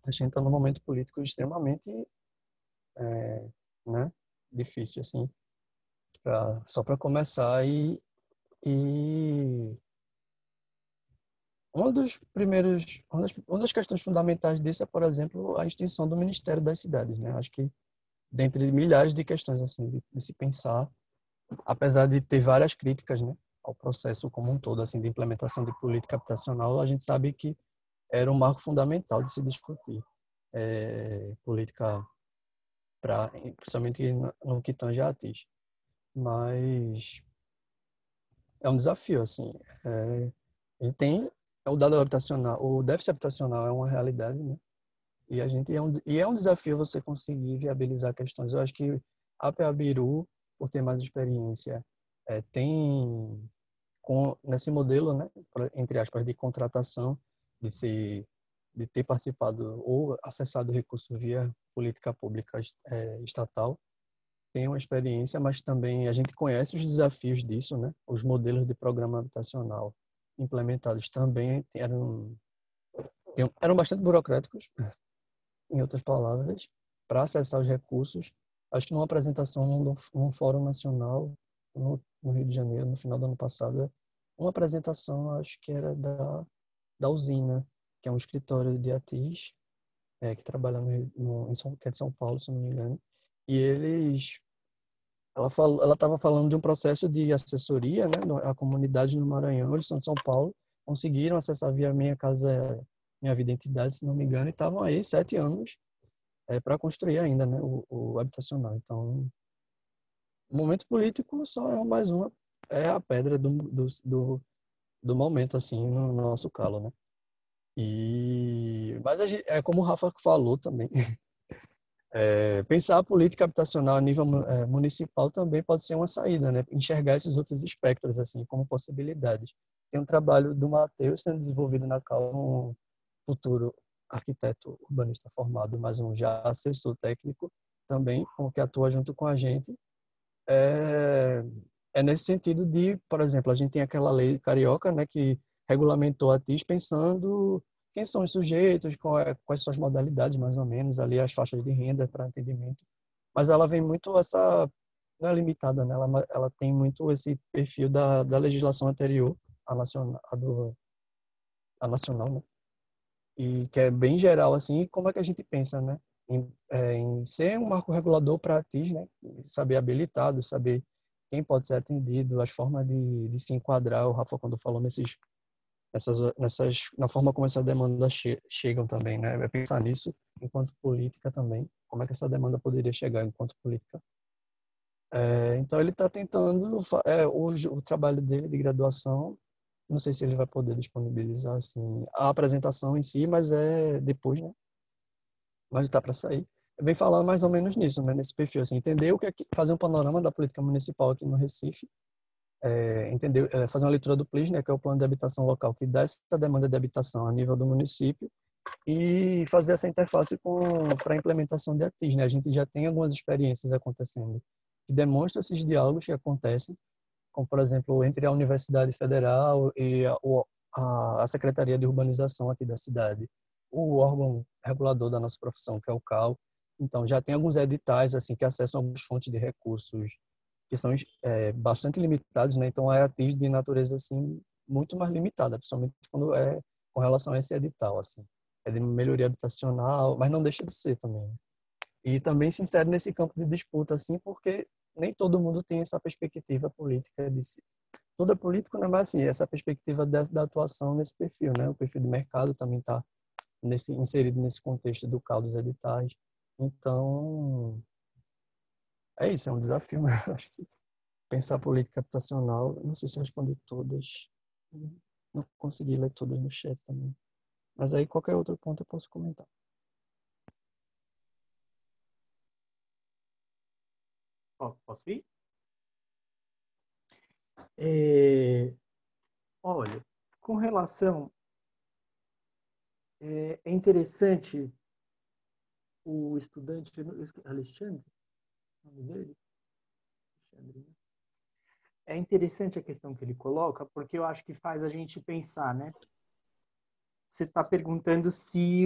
E: a gente está num momento político extremamente, né, difícil, assim, só para começar. E uma das questões fundamentais disso é, por exemplo, a extinção do Ministério das Cidades, né? Acho que dentre milhares de questões assim de se pensar, apesar de ter várias críticas, né, ao processo como um todo assim de implementação de política habitacional, a gente sabe que era um marco fundamental de se discutir política principalmente no que tange a ATIS. Mas é um desafio assim. A gente tem o dado habitacional, o déficit habitacional é uma realidade, né? E é um desafio você conseguir viabilizar questões. Eu acho que a PABIRU, por ter mais experiência, tem nesse modelo, né, entre aspas, de contratação, de ter participado ou acessado recurso via política pública estatal, tem uma experiência, mas também a gente conhece os desafios disso, né? Os modelos de programa habitacional implementados também eram bastante burocráticos, em outras palavras, para acessar os recursos. Acho que numa apresentação num fórum nacional, no Rio de Janeiro, no final do ano passado, uma apresentação, acho que era da Usina, que é um escritório de ATIs, que trabalha que é de São Paulo, se não me engano. E ela estava falando de um processo de assessoria, né, a comunidade no Maranhão, eles são de São Paulo, conseguiram acessar via Minha Vida Entidade, se não me engano, e estavam aí 7 anos para construir ainda, né, o habitacional. Então, o momento político só é mais uma, é a pedra do momento, assim, no nosso calo, né? Mas é como o Rafa falou também, pensar a política habitacional a nível municipal também pode ser uma saída, né? Enxergar esses outros espectros, assim, como possibilidades. Tem um trabalho do Matheus sendo desenvolvido na CAU, um futuro arquiteto urbanista formado, mas um já assessor técnico também, que atua junto com a gente. É nesse sentido de, por exemplo, a gente tem aquela lei carioca, né, que regulamentou a TIS pensando quem são os sujeitos, quais são as modalidades, mais ou menos, ali as faixas de renda para atendimento. Mas ela vem muito não é limitada, né? Ela tem muito esse perfil da legislação anterior, a nacional, né? E que é bem geral, assim, como é que a gente pensa, né? Em ser um marco regulador para a TIS, né? Saber habilitado, saber quem pode ser atendido, as formas de se enquadrar. O Rafa, quando falou na forma como essa demanda chegam também, né? É pensar nisso enquanto política também, como é que essa demanda poderia chegar enquanto política. Então ele está tentando, o trabalho dele de graduação, não sei se ele vai poder disponibilizar assim a apresentação em si, mas é depois, né? Mas está para sair. Vem falando mais ou menos nisso, né? Nesse perfil, assim, entender o que é fazer um panorama da política municipal aqui no Recife, entender, fazer uma leitura do PLIS, né, que é o plano de habitação local, que dá essa demanda de habitação a nível do município, e fazer essa interface para a implementação de ATIs, né? A gente já tem algumas experiências acontecendo que demonstram esses diálogos que acontecem, como, por exemplo, entre a Universidade Federal e a Secretaria de Urbanização aqui da cidade, o órgão regulador da nossa profissão, que é o CAL. Então, já tem alguns editais assim que acessam algumas fontes de recursos que são bastante limitados, né? Então, é ATIs de natureza assim muito mais limitada, principalmente quando é com relação a esse edital, assim. É de melhoria habitacional, mas não deixa de ser também, né? E também se insere nesse campo de disputa, assim, porque nem todo mundo tem essa perspectiva política de si. Todo é político, né? Mas assim, essa perspectiva da atuação nesse perfil, né? O perfil de mercado também está inserido nesse contexto do CAL dos editais. Então, é isso, é um desafio, né? Acho que pensar política habitacional, não sei se eu respondi todas, não consegui ler todas no chat também. Mas aí qualquer outro ponto eu posso comentar.
C: Posso ir? Olha, com relação... É interessante o estudante Alexandre, o nome dele? Alexandre, né? É interessante a questão que ele coloca, porque eu acho que faz a gente pensar, né? Você está perguntando se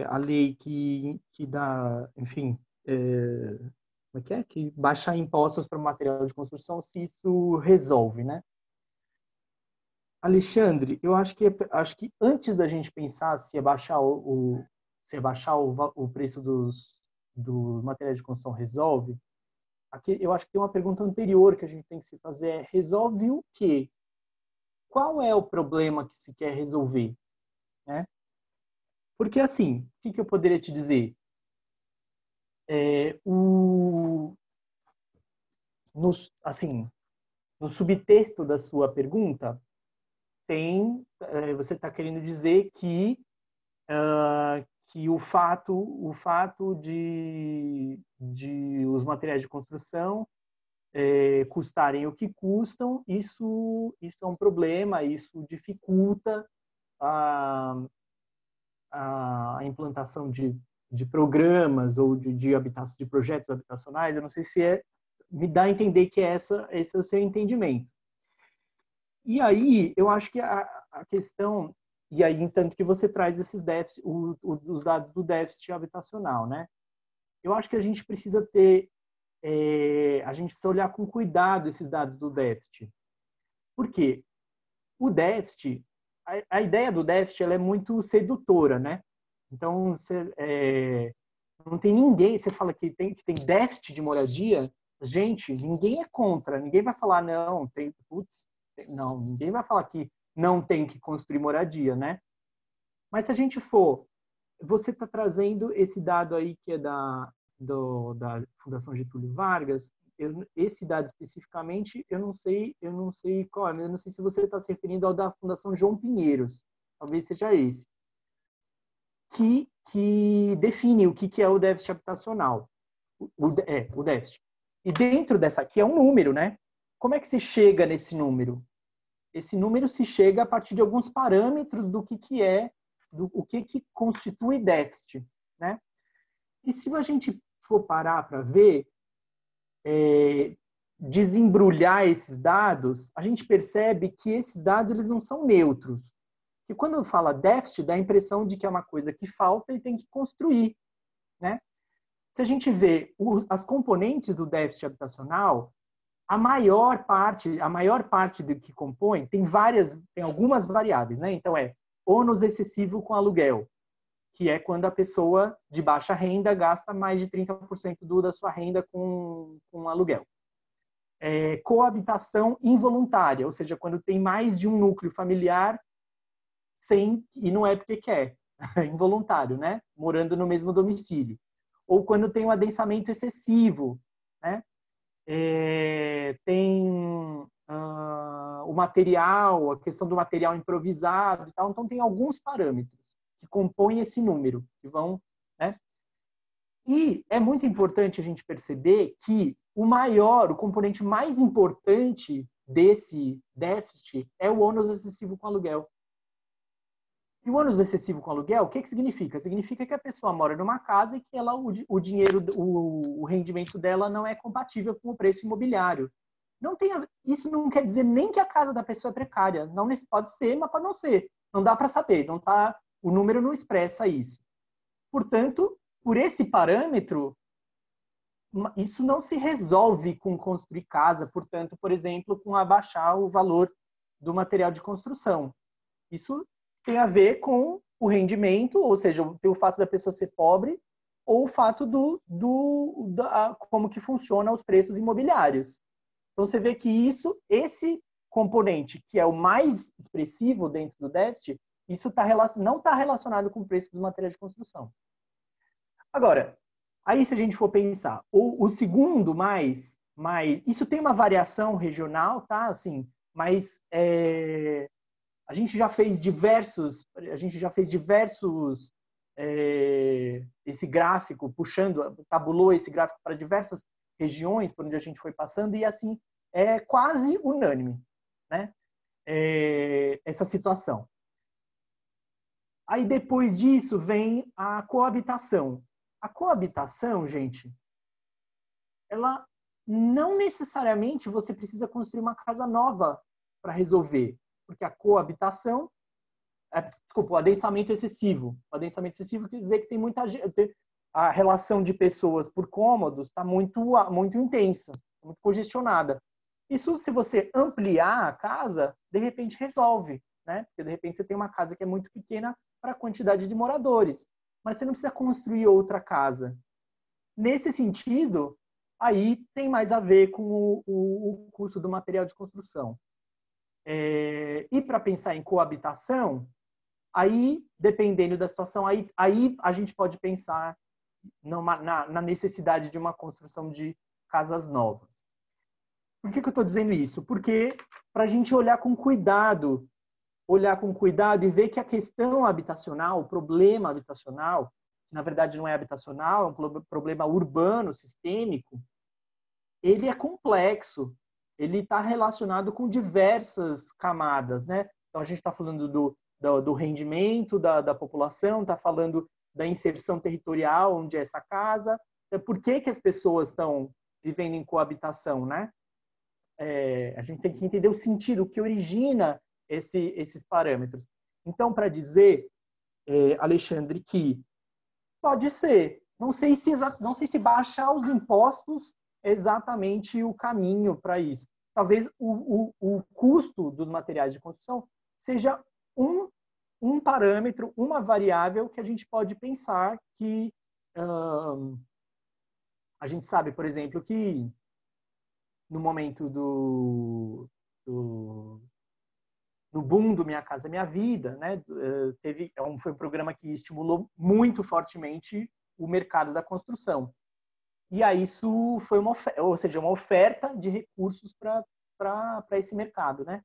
C: a lei que dá, enfim, como é? Que baixar impostos para o material de construção, se isso resolve, né? Alexandre, eu acho que antes da gente pensar se é baixar o preço dos materiais de construção resolve, eu acho que tem uma pergunta anterior que a gente tem que se fazer, resolve o quê? Qual é o problema que se quer resolver? Né? Porque, assim, o que eu poderia te dizer? No subtexto da sua pergunta, você está querendo dizer que o fato de os materiais de construção custarem o que custam, isso é um problema, isso dificulta a implantação de programas ou de projetos habitacionais. Eu não sei se me dá a entender que esse é o seu entendimento. E aí, eu acho que a questão... E aí, tanto que você traz esses déficits, os dados do déficit habitacional, né? Eu acho que a gente precisa ter a gente precisa olhar com cuidado esses dados do déficit. Por quê? O déficit, a ideia do déficit ela é muito sedutora, né? Então, não tem ninguém, você fala que tem déficit de moradia, gente, ninguém é contra, ninguém vai falar, não, não, ninguém vai falar que não tem que construir moradia, né? Mas se a gente for, você está trazendo esse dado aí que é da Fundação Getúlio Vargas, esse dado especificamente, eu não sei qual é, mas eu não sei se você está se referindo ao da Fundação João Pinheiros, talvez seja esse, que define o que é o déficit habitacional, o déficit. E dentro dessa aqui é um número, né? Como é que se chega nesse número? Esse número se chega a partir de alguns parâmetros do que constitui déficit, né? E se a gente for parar para ver, desembrulhar esses dados, a gente percebe que esses dados eles não são neutros. E quando fala déficit, dá a impressão de que é uma coisa que falta e tem que construir, né? Se a gente vê as componentes do déficit habitacional, a maior parte do que compõe tem algumas variáveis, né? Então ônus excessivo com aluguel, que é quando a pessoa de baixa renda gasta mais de 30% da sua renda com aluguel. Coabitação involuntária, ou seja, quando tem mais de um núcleo familiar e não é porque quer, é involuntário, né? Morando no mesmo domicílio. Ou quando tem um adensamento excessivo, né? Tem o material, a questão do material improvisado e tal. Então, tem alguns parâmetros que compõem esse número, que vão, né? E é muito importante a gente perceber que o componente mais importante desse déficit é o ônus excessivo com aluguel. E o ônus excessivo com aluguel, o que significa? Significa que a pessoa mora numa casa e que o rendimento dela não é compatível com o preço imobiliário. Isso não quer dizer nem que a casa da pessoa é precária. Não pode ser, mas pode não ser. Não dá para saber. O número não expressa isso. Portanto, por esse parâmetro, isso não se resolve com construir casa. Portanto, por exemplo, com abaixar o valor do material de construção. Isso tem a ver com o rendimento, ou seja, o fato da pessoa ser pobre ou o fato como que funciona os preços imobiliários. Então, você vê que esse componente, que é o mais expressivo dentro do déficit, isso não está relacionado com o preço dos materiais de construção. Agora, aí se a gente for pensar, o segundo isso tem uma variação regional, tá? Assim, mas a gente já fez diversos esse gráfico, tabulou esse gráfico para diversas regiões por onde a gente foi passando, e assim, é quase unânime, né? Essa situação. Aí depois disso vem a coabitação. A coabitação, gente, ela não necessariamente você precisa construir uma casa nova para resolver. Porque a coabitação, o adensamento excessivo. O adensamento excessivo quer dizer que tem muita gente, a relação de pessoas por cômodos está muito intensa, muito congestionada. Isso, se você ampliar a casa, de repente resolve, né? Porque de repente você tem uma casa que é muito pequena para a quantidade de moradores, mas você não precisa construir outra casa. Nesse sentido, aí tem mais a ver com o custo do material de construção. E para pensar em coabitação, aí, dependendo da situação, aí a gente pode pensar na necessidade de uma construção de casas novas. Por que eu estou dizendo isso? Porque para a gente olhar com cuidado e ver que a questão habitacional, o problema habitacional, na verdade não é habitacional, é um problema urbano, sistêmico, ele é complexo. Ele está relacionado com diversas camadas, né? Então, a gente está falando do rendimento da população, está falando da inserção territorial, onde é essa casa. Por que as pessoas estão vivendo em coabitação, né? A gente tem que entender o sentido, o que origina esses parâmetros. Então, para dizer, Alexandre, que pode ser, não sei se baixar os impostos exatamente o caminho para isso. Talvez o custo dos materiais de construção seja um parâmetro, uma variável que a gente pode pensar que a gente sabe, por exemplo, que no momento no boom do Minha Casa Minha Vida, né, foi um programa que estimulou muito fortemente o mercado da construção. E aí isso foi uma oferta de recursos para esse mercado, né?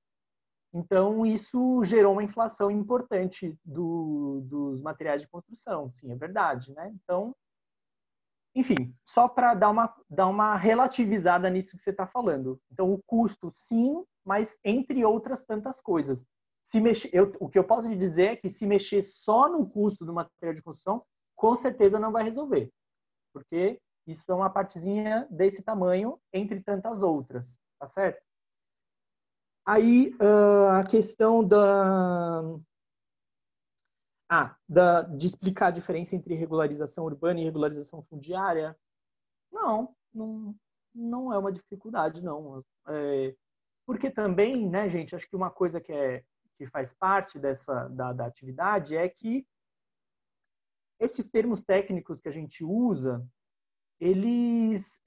C: Então, isso gerou uma inflação importante dos materiais de construção. Sim, é verdade, né? Então, enfim, só para dar uma relativizada nisso que você está falando. Então, o custo, sim, mas entre outras tantas coisas. O que eu posso lhe dizer é que se mexer só no custo do material de construção, com certeza não vai resolver. Porque isso é uma partezinha desse tamanho, entre tantas outras, tá certo? Aí, a questão de explicar a diferença entre regularização urbana e regularização fundiária, não é uma dificuldade, não. Porque também, né, gente, acho que uma coisa que faz parte da atividade é que esses termos técnicos que a gente usa, eles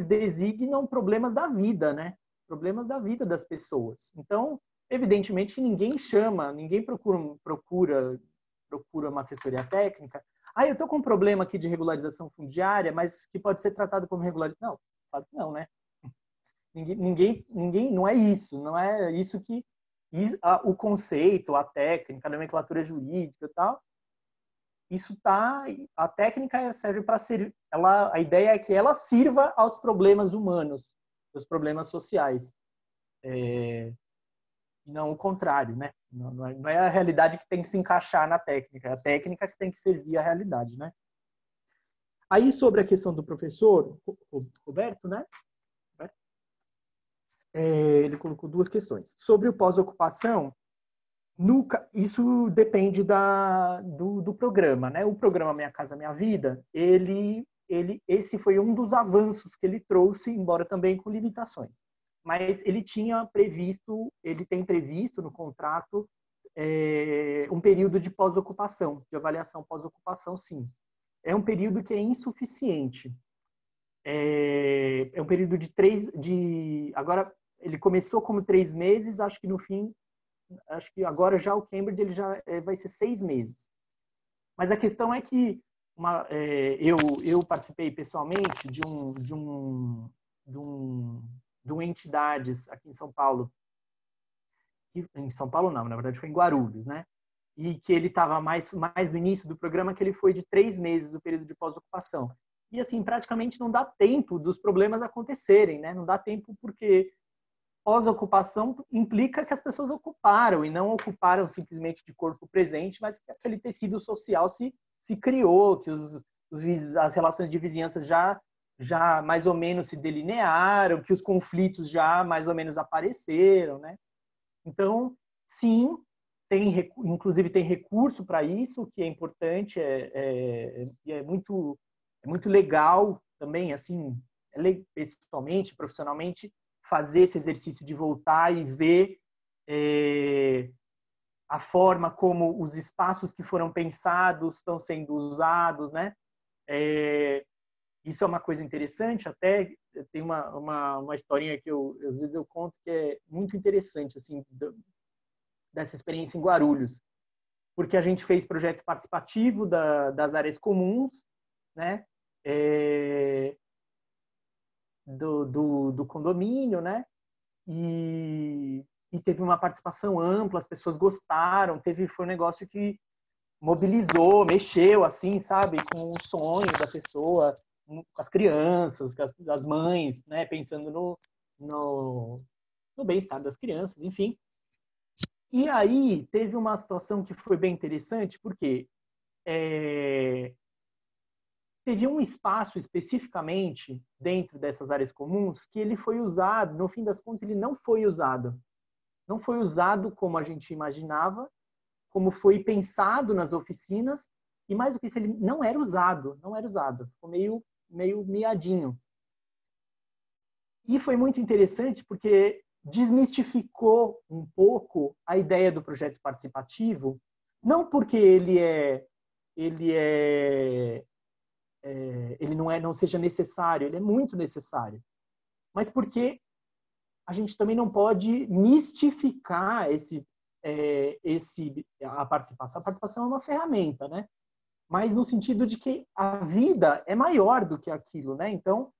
C: designam problemas da vida, né? Problemas da vida das pessoas. Então, evidentemente que ninguém procura uma assessoria técnica. Eu estou com um problema aqui de regularização fundiária, mas que pode ser tratado como regularização. Não, claro que não, né? Ninguém, não é isso. Não é isso que o conceito, a técnica, a nomenclatura jurídica e tal. A técnica serve para ser, a ideia é que ela sirva aos problemas humanos, aos problemas sociais. E não o contrário, né? Não é a realidade que tem que se encaixar na técnica, é a técnica que tem que servir à realidade, né? Aí, sobre a questão do professor, Roberto, né? Ele colocou duas questões. Sobre o pós-ocupação, isso depende do programa, né? O programa Minha Casa Minha Vida, esse foi um dos avanços que ele trouxe, embora também com limitações. Mas ele tem previsto no contrato um período de pós-ocupação, de avaliação pós-ocupação, sim. É um período que é insuficiente. É um período agora, ele começou como 3 meses, acho que agora já o Cambridge ele já vai ser 6 meses. Mas a questão é que eu participei pessoalmente de entidades aqui em São Paulo. Em São Paulo não, na verdade foi em Guarulhos, né? E que ele estava mais no início do programa, que ele foi de 3 meses o período de pós-ocupação. E assim, praticamente não dá tempo dos problemas acontecerem, né? Não dá tempo porque pós-ocupação implica que as pessoas ocuparam e não ocuparam simplesmente de corpo presente, mas que aquele tecido social se criou, que as relações de vizinhança já mais ou menos se delinearam, que os conflitos já mais ou menos apareceram, né? Então, sim, inclusive tem recurso para isso, que é importante, é muito legal também, assim, pessoalmente, profissionalmente, fazer esse exercício de voltar e ver a forma como os espaços que foram pensados estão sendo usados, né? Isso é uma coisa interessante, até tem uma historinha que às vezes eu conto que é muito interessante, assim, dessa experiência em Guarulhos, porque a gente fez projeto participativo das áreas comuns, né? Do condomínio, né? E teve uma participação ampla, as pessoas gostaram, foi um negócio que mobilizou, mexeu, assim, sabe, com o sonho da pessoa, com as crianças, com as mães, né, pensando no bem-estar das crianças, enfim. E aí teve uma situação que foi bem interessante, porque teve um espaço especificamente dentro dessas áreas comuns que ele foi usado, no fim das contas, ele não foi usado. Não foi usado como a gente imaginava, como foi pensado nas oficinas, e mais do que isso, ele não era usado. Ficou meio miadinho. E foi muito interessante porque desmistificou um pouco a ideia do projeto participativo, não porque ele não seja necessário, ele é muito necessário, mas porque a gente também não pode mistificar a participação. A participação é uma ferramenta, né? Mas no sentido de que a vida é maior do que aquilo, né? Então,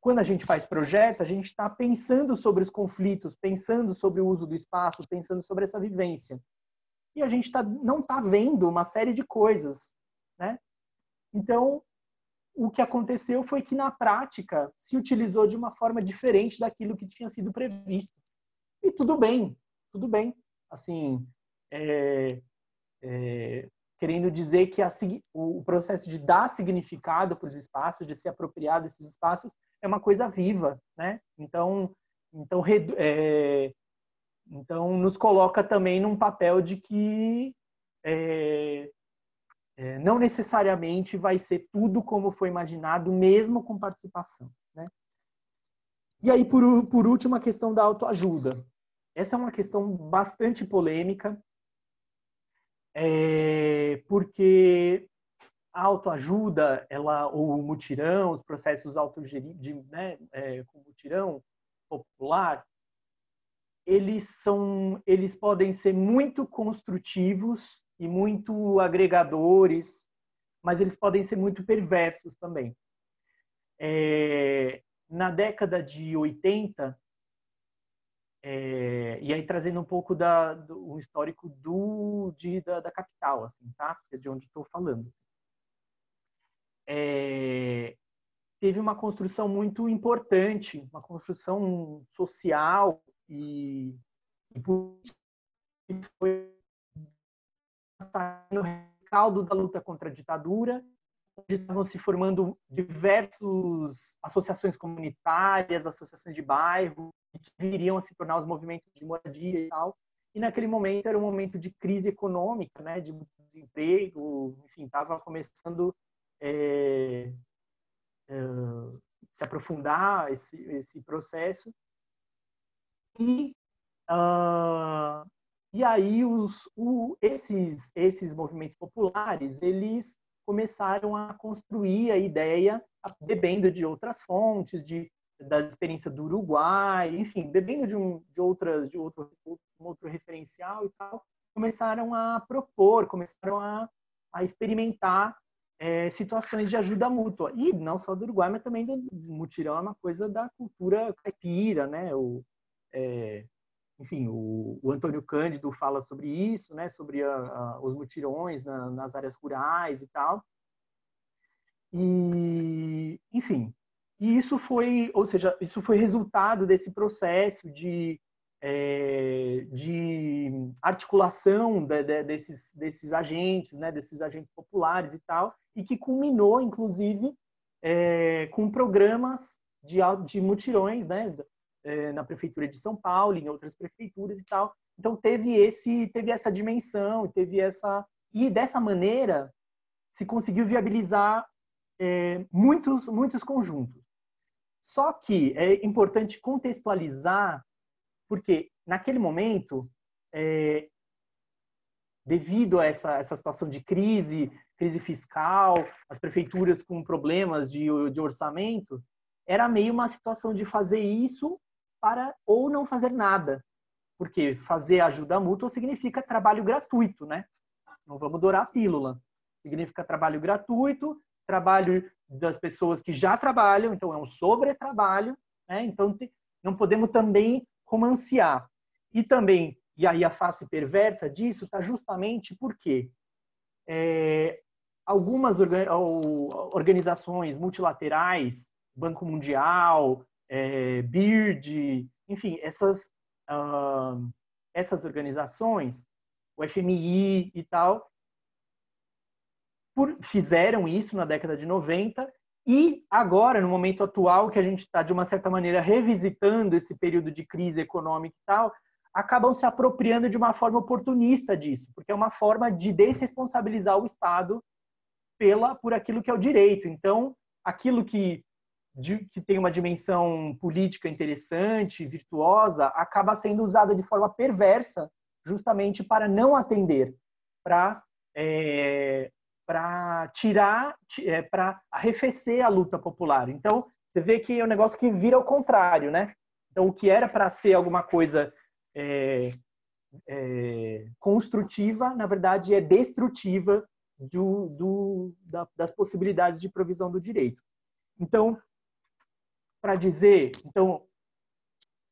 C: quando a gente faz projeto, a gente está pensando sobre os conflitos, pensando sobre o uso do espaço, pensando sobre essa vivência. E a gente não está vendo uma série de coisas, né? Então, o que aconteceu foi que, na prática, se utilizou de uma forma diferente daquilo que tinha sido previsto. E tudo bem, tudo bem. Assim, querendo dizer que o processo de dar significado para os espaços, de se apropriar desses espaços, é uma coisa viva, né? Então nos coloca também num papel de que não necessariamente vai ser tudo como foi imaginado, mesmo com participação, né? E aí, por último, a questão da autoajuda. Essa é uma questão bastante polêmica, porque a autoajuda, o mutirão, os processos autogeridos, né, com mutirão popular, eles podem ser muito construtivos e muito agregadores, mas eles podem ser muito perversos também. Na década de 80, e aí trazendo um pouco do histórico da capital, assim, tá? De onde estou falando. Teve uma construção muito importante, uma construção social e foi no rescaldo da luta contra a ditadura, onde estavam se formando diversas associações comunitárias, associações de bairro, que viriam a se tornar os movimentos de moradia e tal. E naquele momento era um momento de crise econômica, né, de desemprego, enfim, estava começando se aprofundar esse processo. E aí esses movimentos populares, eles começaram a construir a ideia, bebendo de outras fontes, da experiência do Uruguai, enfim, bebendo de outro referencial e tal, começaram a propor, começaram a experimentar situações de ajuda mútua. E não só do Uruguai, mas também do mutirão, é uma coisa da cultura caipira, né? Enfim, o Antônio Cândido fala sobre isso, né? Sobre os mutirões nas áreas rurais e tal. E, enfim, isso foi resultado desse processo de articulação desses agentes, né, desses agentes populares e tal, e que culminou, inclusive, com programas de mutirões, né, na prefeitura de São Paulo, em outras prefeituras e tal. Então teve essa dimensão, e dessa maneira se conseguiu viabilizar muitos conjuntos. Só que é importante contextualizar, porque naquele momento, devido a essa situação de crise fiscal, as prefeituras com problemas de orçamento, era meio uma situação de fazer isso ou não fazer nada. Porque fazer ajuda mútua significa trabalho gratuito, né? Não vamos dourar a pílula. Significa trabalho gratuito, trabalho das pessoas que já trabalham, então é um sobretrabalho, né? Então não podemos também romancear. E aí a face perversa disso está justamente porque algumas organizações multilaterais, Banco Mundial, BIRD, enfim, essas organizações, o FMI e tal, fizeram isso na década de 90 e agora, no momento atual, que a gente está, de uma certa maneira, revisitando esse período de crise econômica e tal, acabam se apropriando de uma forma oportunista disso, porque é uma forma de desresponsabilizar o Estado por aquilo que é o direito. Então, aquilo que que tem uma dimensão política interessante, virtuosa, acaba sendo usada de forma perversa justamente para não atender, para tirar, para arrefecer a luta popular. Então, você vê que é um negócio que vira ao contrário, né? Então, o que era para ser alguma coisa construtiva, na verdade, é destrutiva das possibilidades de provisão do direito. Então, para dizer,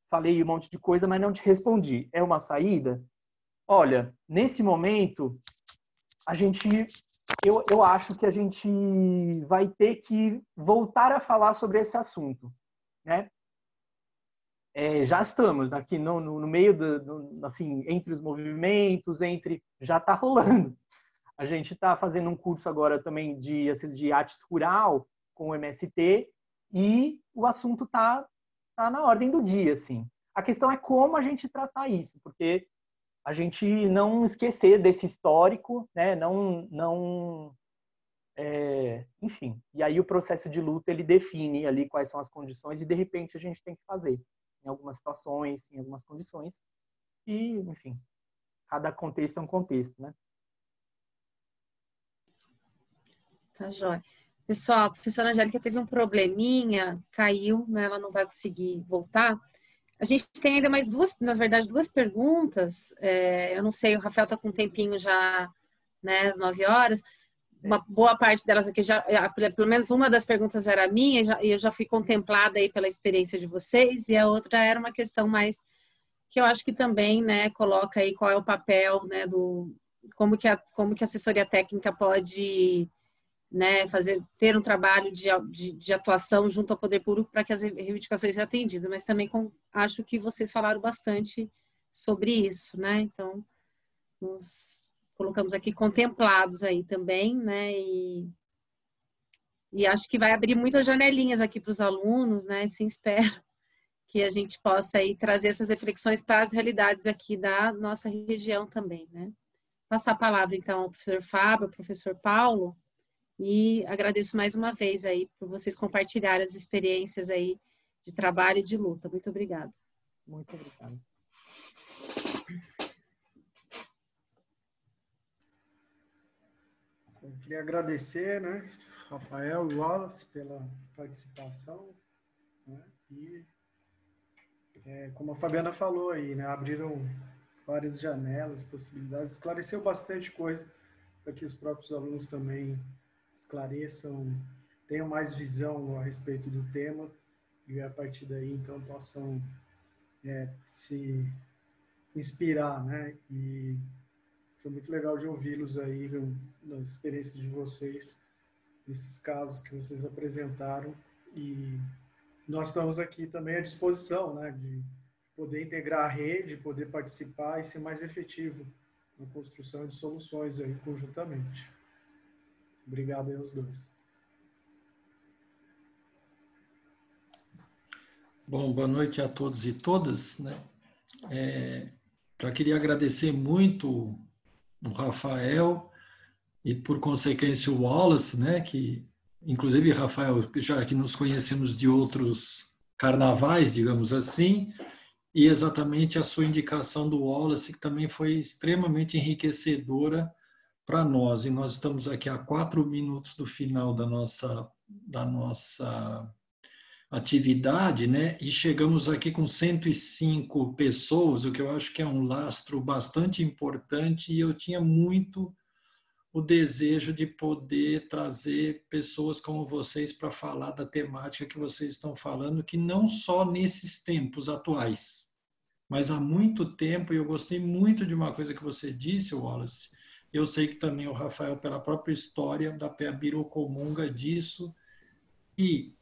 C: falei um monte de coisa, mas não te respondi. É uma saída? Olha, nesse momento, eu acho que a gente vai ter que voltar a falar sobre esse assunto, né? Já estamos aqui no meio, assim, entre os movimentos, já está rolando. A gente está fazendo um curso agora também de artes rural com o MST e o assunto está na ordem do dia, assim. A questão é como a gente tratar isso, porque a gente não esquecer desse histórico, né? Enfim. E aí o processo de luta, ele define ali quais são as condições e, de repente, a gente tem que fazer em algumas situações, em algumas condições. E, enfim, cada contexto é um contexto, né?
B: Tá joia. Pessoal, a professora Angélica teve um probleminha, caiu, né? Ela não vai conseguir voltar. A gente tem ainda mais duas perguntas. Eu não sei, o Rafael está com um tempinho já, né, às 9 horas. Uma boa parte delas aqui, pelo menos uma das perguntas era minha, e eu já fui contemplada aí pela experiência de vocês, e a outra era uma questão mais, que eu acho que também, né, coloca aí qual é o papel, né, como que a assessoria técnica pode, né, ter um trabalho de atuação junto ao poder público para que as reivindicações sejam atendidas, mas também acho que vocês falaram bastante sobre isso, né? Então, nos colocamos aqui contemplados aí também, né? E acho que vai abrir muitas janelinhas aqui para os alunos, né? Sim, espero que a gente possa aí trazer essas reflexões para as realidades aqui da nossa região também, né? Passar a palavra, então, ao professor Fábio, ao professor Paulo, e agradeço mais uma vez aí por vocês compartilharem as experiências aí de trabalho e de luta. Muito obrigada.
C: Muito obrigado.
A: Eu queria agradecer, né, Rafael e Wallace pela participação, né, e como a Fabiana falou aí, né, abriram várias janelas, possibilidades, esclareceu bastante coisa para que os próprios alunos também esclareçam, tenham mais visão a respeito do tema e a partir daí então possam se inspirar, né? E foi muito legal de ouvi-los aí nas experiências de vocês, nesses casos que vocês apresentaram, e nós estamos aqui também à disposição, né? De poder integrar a rede, poder participar e ser mais efetivo na construção de soluções aí conjuntamente. Obrigado aí aos dois.
G: Bom, boa noite a todos e todas, né? Já queria agradecer muito o Rafael e, por consequência, o Wallace, né? Que, inclusive, Rafael, já que nos conhecemos de outros carnavais, digamos assim, e exatamente a sua indicação do Wallace, que também foi extremamente enriquecedora para nós. E nós estamos aqui a 4 minutos do final da nossa atividade, né? E chegamos aqui com 105 pessoas, o que eu acho que é um lastro bastante importante, e eu tinha muito o desejo de poder trazer pessoas como vocês para falar da temática que vocês estão falando, que não só nesses tempos atuais, mas há muito tempo. E eu gostei muito de uma coisa que você disse, Wallace. Eu sei que também o Rafael, pela própria história da Peabirucomunga, disso, e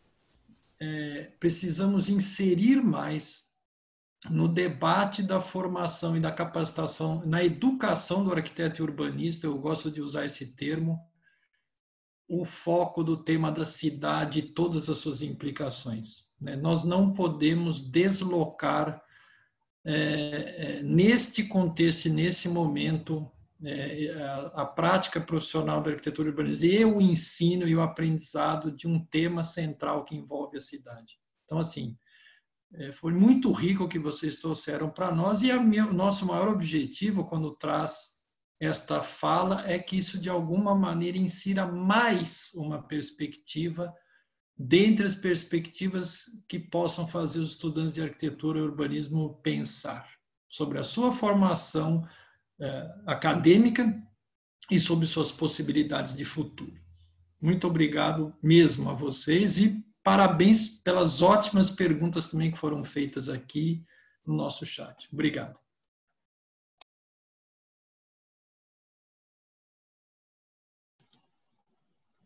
G: precisamos inserir mais no debate da formação e da capacitação, na educação do arquiteto e urbanista. Eu gosto de usar esse termo, o foco do tema da cidade e todas as suas implicações, né? Nós não podemos deslocar, neste contexto e nesse momento, a prática profissional da arquitetura urbanística e o ensino e o aprendizado de um tema central que envolve a cidade. Então, assim, foi muito rico o que vocês trouxeram para nós e o nosso maior objetivo quando traz esta fala é que isso, de alguma maneira, insira mais uma perspectiva dentre as perspectivas que possam fazer os estudantes de arquitetura e urbanismo pensar sobre a sua formação acadêmica e sobre suas possibilidades de futuro. Muito obrigado mesmo a vocês e parabéns pelas ótimas perguntas também que foram feitas aqui no nosso chat. Obrigado.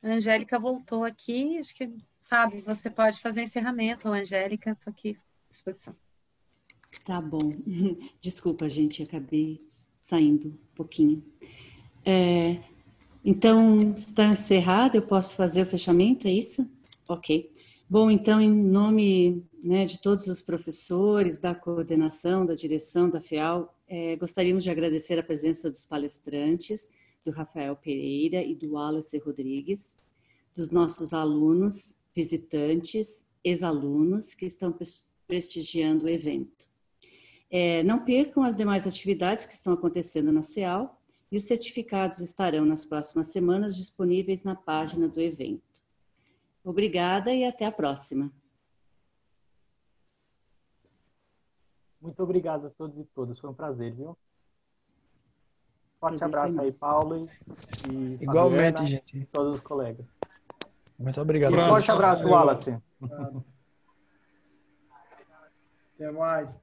B: A Angélica voltou aqui. Acho que, Fábio, você pode fazer o encerramento. Ou Angélica, estou aqui à disposição.
F: Tá bom. Desculpa, gente, acabei saindo um pouquinho. Então, está encerrado, eu posso fazer o fechamento, é isso? Ok. Bom, então, em nome, né, de todos os professores, da coordenação, da direção da FEAL, gostaríamos de agradecer a presença dos palestrantes, do Rafael Pereira e do Wallace Rodrigues, dos nossos alunos, visitantes, ex-alunos que estão prestigiando o evento. Não percam as demais atividades que estão acontecendo na CEAL e os certificados estarão nas próximas semanas disponíveis na página do evento. Obrigada e até a próxima.
C: Muito obrigado a todos e todas, foi um prazer, viu? Forte
F: Prazer
C: abraço aí, Paulo e
E: Igualmente,
C: Fabiana,
E: gente.
C: e todos os colegas.
E: Muito obrigado.
C: E forte abraço, Wallace.
A: Até mais.